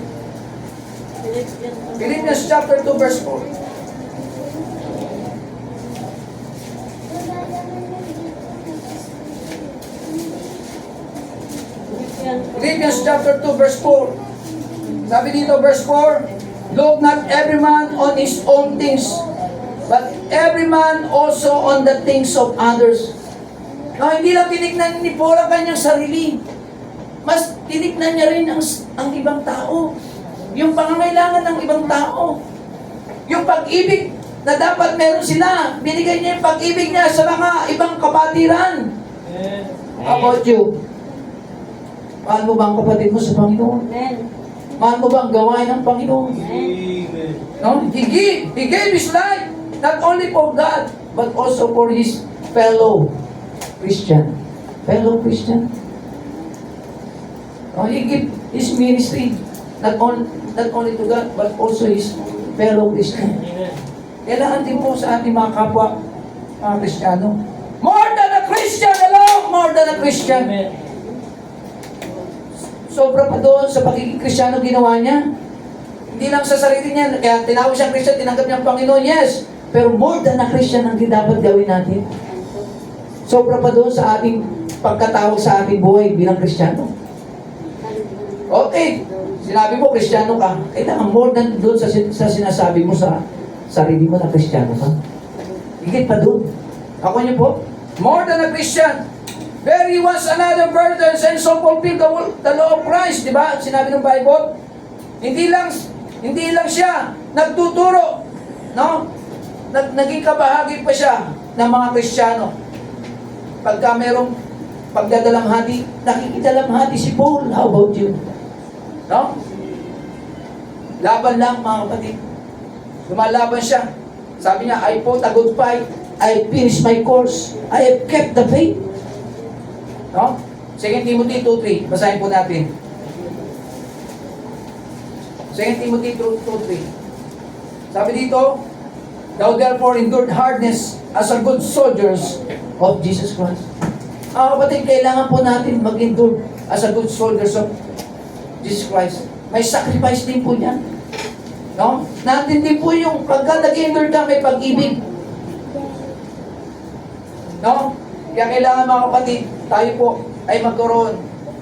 Philippians chapter 2 verse 4. Philippians chapter 2 verse 4. Sabi dito verse 4, look not every man on his own things, but every man also on the things of others. No, hindi lang tinignan ni Paul ang kanyang sarili. Mas tinignan niya rin ang ibang tao. Yung pangangailangan ng ibang tao. Yung pag-ibig na dapat meron sila. Binigay niya yung pag-ibig niya sa mga ibang kapatiran. How about you? Mahal mo ba ang kapatid mo sa Panginoon? Amen. Mahal mo ba ang gawain ng Panginoon? Amen. No? He gave his life not only for God, but also for his fellow Christian. Fellow Christian. No, he gave his ministry not only to God, but also his fellow Christian. Kailangan din po sa ating mga kapwa, mga Kristiyano. More than a Christian alone, more than a Christian. Sobra pa doon sa pagiging Kristiyano ginawa niya. Hindi lang sa sarili niya, kaya tinawag siyang Christian, tinanggap niya ang Panginoon, yes. Pero more than a Christian ang dapat gawin natin. Sobra pa doon sa ating pagkatawag sa ating buhay bilang Kristiyano. Okay, sinabi mo Kristiyano ka, kailangan more than doon sa sinasabi mo sa sarili mo na Kristiyano ka. Higit pa doon. Ako niyo po, more than a Christian. Where he was another burden and so fulfill the law of Christ, di ba? Sinabi ng Bible. Hindi lang siya nagtuturo, no? Naging kabahagi pa siya ng mga Kristiyano. Pagka merong pagdadalamhati, nakikidalamhati si Paul. How about you? No? Laban lang, mga kapatid. Lumalaban siya. Sabi niya, I fought a good fight. I finished my course. I have kept the faith. No? 2 Timothy 2:3. Basahin po natin. 2 Timothy 2:3. Sabi dito, thou therefore endured hardness as a good soldiers of Jesus Christ. Kapatid, kailangan po natin mag-endure as a good soldiers of Jesus Christ. May sacrifice din po yan. No? Natin din po yung pagka nag-endure ka, may pag-ibig. No? Kaya kailangan mga kapatid, tayo po ay magkaroon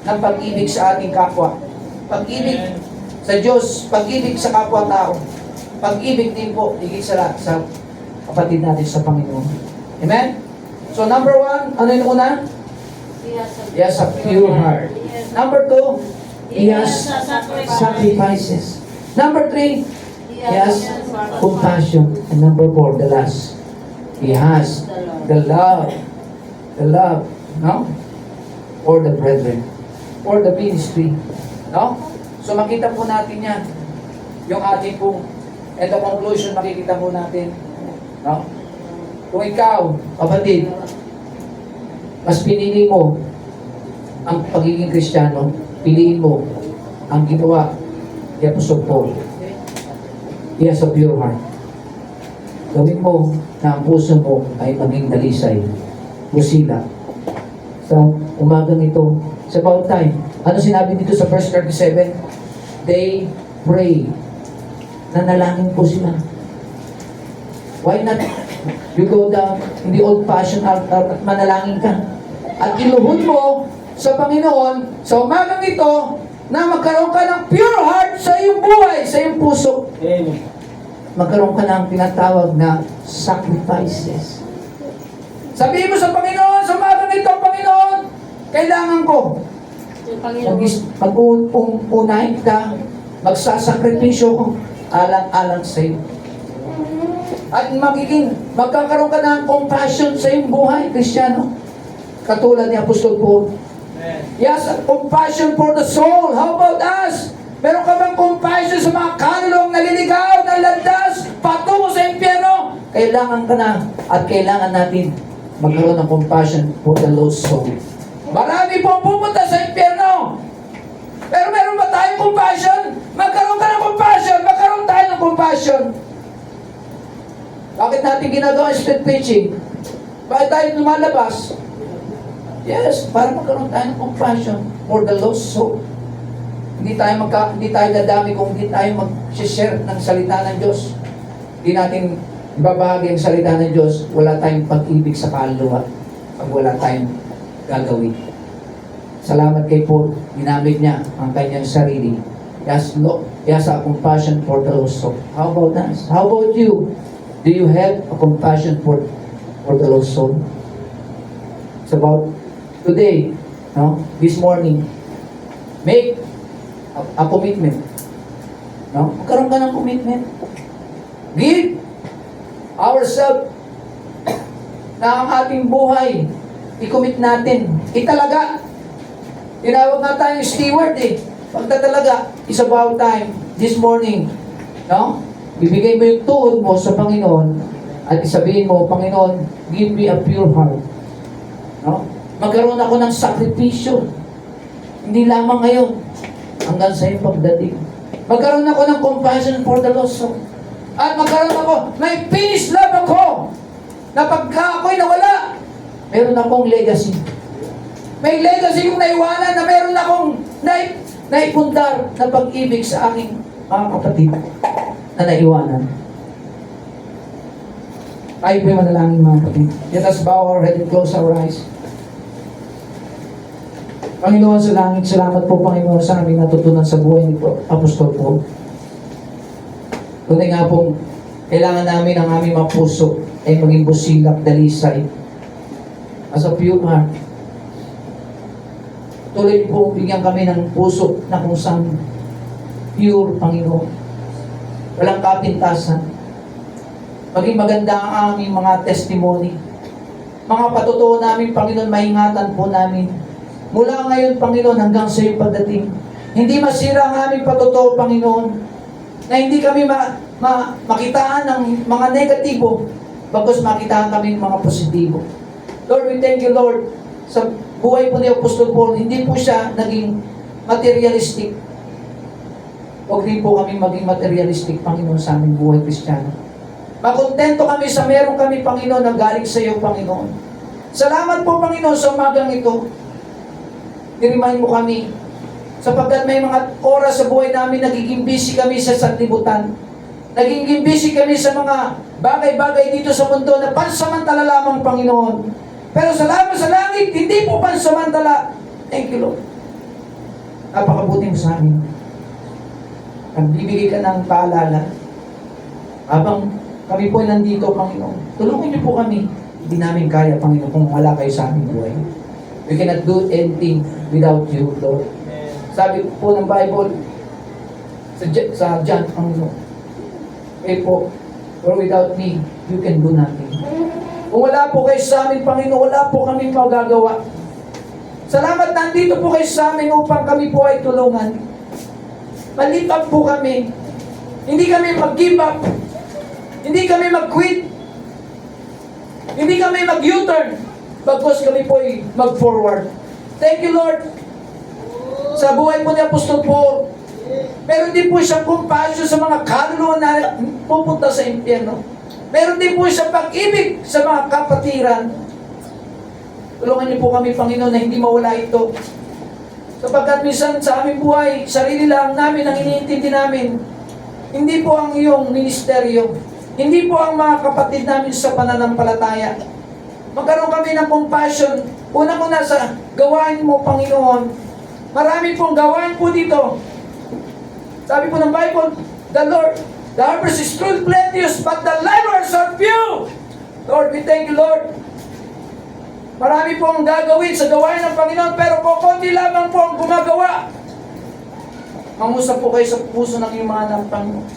ng pag-ibig sa ating kapwa. Pag-ibig sa Diyos, pag-ibig sa kapwa-tao. Pag-ibig din po, higit sa lahat, sa kapatid natin sa Panginoon. Amen? So number 1, ano yung una? He has a pure heart. Number 2, he has sacrifices. Number 3, he has compassion. And number 4, the last, he has the love. The love, no? For the brethren. For the ministry. No? So makita po natin yan. Yung ating pong, and the conclusion, makikita po natin. No? Kung ikaw, kapatid, mas pinili mo ang pagiging Kristiyano, piliin mo ang ginawa ni Apostol Paul. He has a pure heart. Gawin mo na ang puso mo ay maging dalisay, busila. Sa umagang ito, sa about time, Ano sinabi dito sa verse 37? They pray. Nanalangin po sila. Why not you go down in the old-fashioned altar at manalangin ka? At iluhod mo sa Panginoon sa umagang ito na magkaroon ka ng pure heart sa iyong buhay, sa iyong puso. Amen. Magkaroon ka ng tinatawag na sacrifices. Sabihin mo sa Panginoon, sa umagang ito, Panginoon, kailangan ko. Yung Panginoon. Pag-unahin ka, magsasakripisyo ko, alang-alang sa iyo. At magkakaroon ka ng compassion sa iyong buhay, Kristiyano. Katulad ni Apostol Paul. Yes, compassion for the soul. How about us? Meron ka bang compassion sa mga kaluluwang naliligaw, nalandas, patungo sa impyerno? Kailangan ka na at kailangan natin magkaroon ng compassion for the lost soul. Marami pong pupunta sa impyerno. Pero meron ba tayong compassion? Magkaroon ka ng compassion. Magkaroon tayo ng compassion. Bakit natin ginagawa street preaching? Bakit tayo lumalabas? Yes, para magkaroon tayo ng compassion for the lost soul. Hindi tayo dadami kung hindi tayo mag-share ng salita ng Diyos. Hindi natin ibabahagi ang salita ng Diyos, wala tayong pag-ibig sa kaluluwa pag wala tayong gagawin. Salamat kay Paul, ginamit niya ang kanyang sarili. He has a compassion for the lost soul. How about us? How about you? Do you have a compassion for the lost soul? It's about today, no? This morning, make a commitment. No? Magkaroon ka ng commitment. Give ourselves na ang ating buhay. I-commit natin. Italaga. Tinawag nga tayong steward eh. Pagtatalaga, it's about time. This morning, no? Ibigay mo yung tuhod mo sa Panginoon at isabihin mo, Panginoon, give me a pure heart. No? Magkaroon ako ng sakripisyo. Hindi lamang ngayon, hanggang sa iyong pagdating. Magkaroon ako ng compassion for the lost soul. At magkaroon ako, may finished love ako, na pagka ako'y nawala, meron akong legacy. May legacy kong naiwanan na meron akong naipundar na pag-ibig sa aking mga kapatid na naiwanan. Tayo po'y manalangin mga kapatid. Let us bow our head and close our eyes. Panginoon sa langit, salamat po Panginoon sa aming natutunan sa buhay ni Apostol Paul. Tunay nga pong kailangan namin ang aming mga puso ay maging busilak, dalisay as a pure heart. Tuloy po bigyan kami ng puso na kung saan pure, Panginoon. Walang kapintasan. Maging maganda ang aming mga testimony. Mga patutuo namin, Panginoon, maingatan po namin. Mula ngayon, Panginoon, hanggang sa iyong pagdating. Hindi masira ang aming patutuo, Panginoon, na hindi kami makitaan ng mga negatibo, bagkus makitaan kami ng mga positibo. Lord, we thank you, Lord, sa buhay po ni Apostol Paul, hindi po siya naging materialistic. Huwag rin po kami maging materialistic, Panginoon, sa aming buhay Kristiyano. Makontento kami sa meron kami, Panginoon, na galing sa iyo, Panginoon. Salamat po, Panginoon, sa umagang ito. I-remind mo kami, sapagkat may mga oras sa buhay namin, nagiging busy kami sa sanlibutan. Nagiging busy kami sa mga bagay-bagay dito sa mundo na pansamantala lamang, Panginoon. Pero salamat sa langit, hindi po pansamantala. Thank you, Lord. Napakabuti mo sa amin. Nagbibigay ka ng paalala. Habang kami po nandito, Panginoon, tulungan niyo po kami. Hindi namin kaya, Panginoon, kung wala kayo sa aming buhay. We cannot do anything without you, Lord. Sabi po ng Bible, sa John, Panginoon, po, or without me, you can do nothing. Kung wala po kayo sa amin, Panginoon, wala po kami magagawa. Salamat, nandito po kayo sa amin upang kami po ay tulungan. Malipag po kami. Hindi kami mag-give up. Hindi kami mag-quit. Hindi kami mag-U-turn. Bagkus kami po ay mag-forward. Thank you, Lord. Sa buhay po ni Apostol Paul, meron din po siyang compassion sa mga kaluluwa na pupunta sa impyerno. Meron din po siyang pag-ibig sa mga kapatiran. Tulungan niyo po kami, Panginoon, na hindi mawala ito Sapagkat minsan sa aming buhay, sarili lang namin ang iniintindi namin. Hindi po ang iyong ministeryo. Hindi po ang mga kapatid namin sa pananampalataya. Magkaroon kami ng compassion. Una-una sa gawain mo, Panginoon. Marami pong gawain po dito. Sabi po ng Bible, the harvest is truly plenteous, but the laborers are few. Lord, we thank you, Lord. Marami po ang gagawin sa gawain ng Panginoon, pero kukunti lamang po ang gumagawa. Mangusap po kayo sa puso ng iyong mga anak, Panginoon.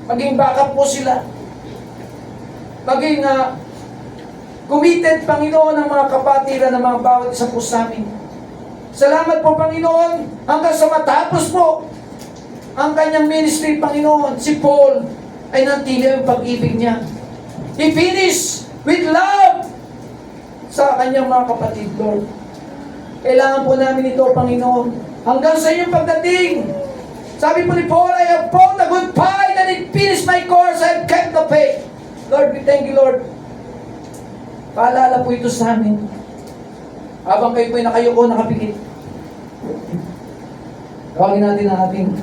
Maging backup po sila. Maging committed, Panginoon, ang mga kapatiran ng mga bawat isang po sa amin. Salamat po, Panginoon, hanggang sa matapos po ang kanyang ministry, Panginoon, si Paul ay nantili ang pag-ibig niya. He finished with love sa kanyang mga kapatid, Lord. Kailangan po namin ito, Panginoon, hanggang sa inyong pagdating. Sabi po ni Paul, I have fought a good fight and I finished my course, I have kept the faith. Lord, we thank you, Lord. Paalala po ito sa amin. Habang kayo po'y nakayuko, nakapikit. Tawagin natin ang ating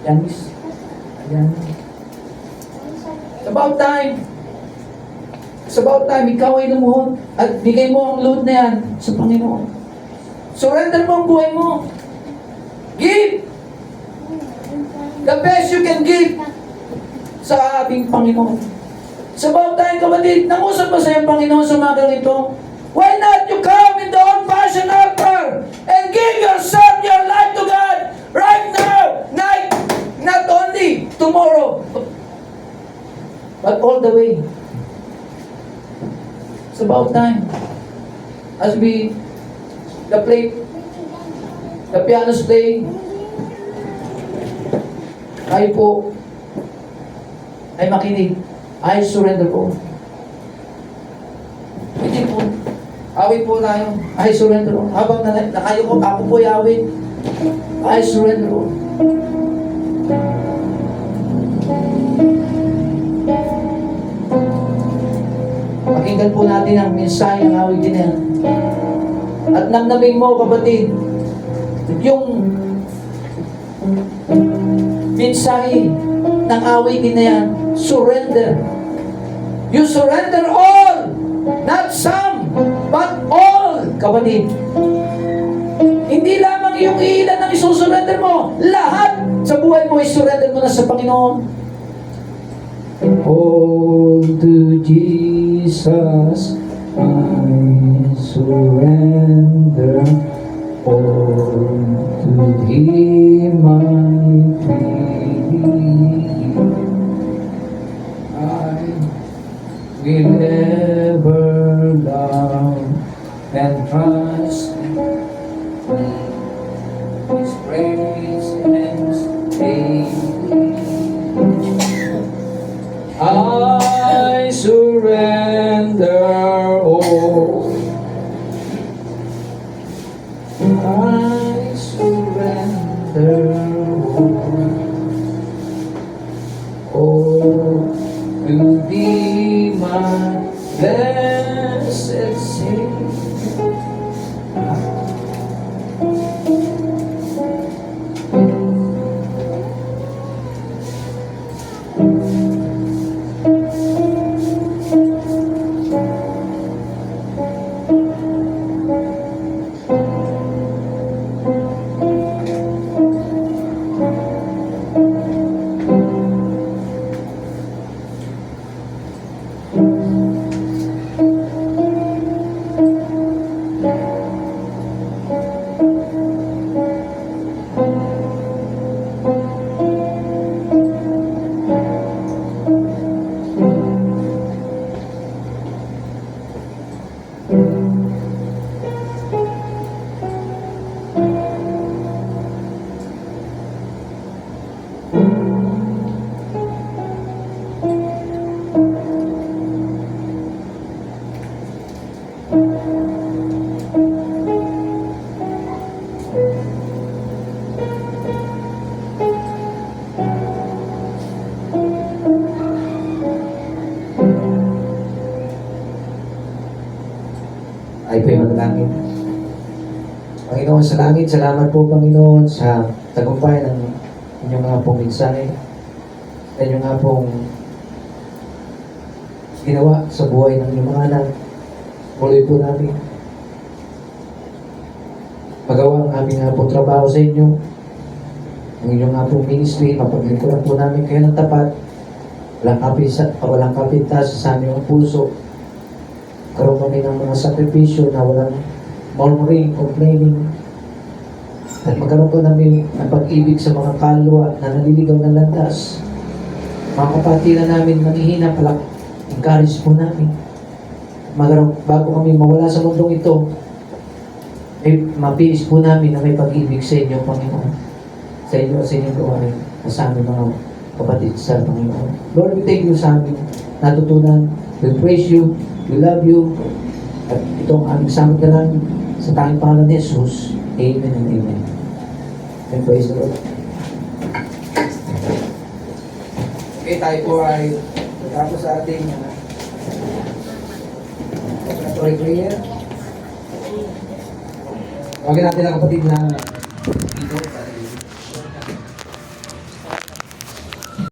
Yanis. Ayan. It's about time. It's about time. Ikaw ay lumuhod at bigay mo ang load na yan sa Panginoon. Surrender mo ang buhay mo. Give! The best you can give sa ating Panginoon. It's about time, kapatid. Nangusap ba sa iyong Panginoon sa mga ganito? Why not you come in the old-fashioned altar and give yourself, your life to God right now, not only tomorrow, but all the way. It's about time. As the piano's playing, kayo po ay makinig. I surrender po. Hindi po. Awit po tayo. I surrender po. Habang nakayo ko, ako po awit. I surrender po. Pakinggan po natin ang mensahe ng awit din yan. At namnamin mo, kapatid, yung mensahe ng awitin na yan, surrender. You surrender all, not some, but all, kapatid. Hindi lamang yung ilan ang isusurrender mo, lahat sa buhay mo isurrender mo na sa Panginoon. All to Jesus I surrender, all to Him I freely. I will ever love and trust His praise and daily. I surrender all. I surrender all to Thee, my blessed Savior. Ay po'y manalangin. Panginoon sa langit, salamat po Panginoon sa tagumpay ng inyong mga pong mensahe. Sa inyong nga pong ginawa sa buhay ng inyong mga anak. Muloy po namin magawa ang aming nga pong trabaho sa inyo. Ang inyong nga pong ministry, mapaglingkuran po namin kayo ng tapat. Walang kapintas sa aming puso. Karoon kami ng mga sakripisyo na walang murmuring, complaining. At magkaroon po namin ng pag-ibig sa mga kalwa na naliligaw ng landas. Mga kapatiran namin manghihina, encourage po namin. Bago kami mawala sa mundong ito, ay mapiis po namin na may pag-ibig sa inyo, Panginoon. Sa inyo at sa inyong gawain, sa aming mga kapatid sa Panginoon. Lord, we thank you sa aming natutunan. We praise you, we love you. At itong aming samot na lang sa tanging pangalan ni Jesus. Amen and amen. And praise the Lord. Okay, tayo po ay tapos sa ating prayer. Huwag natin ang kapatid na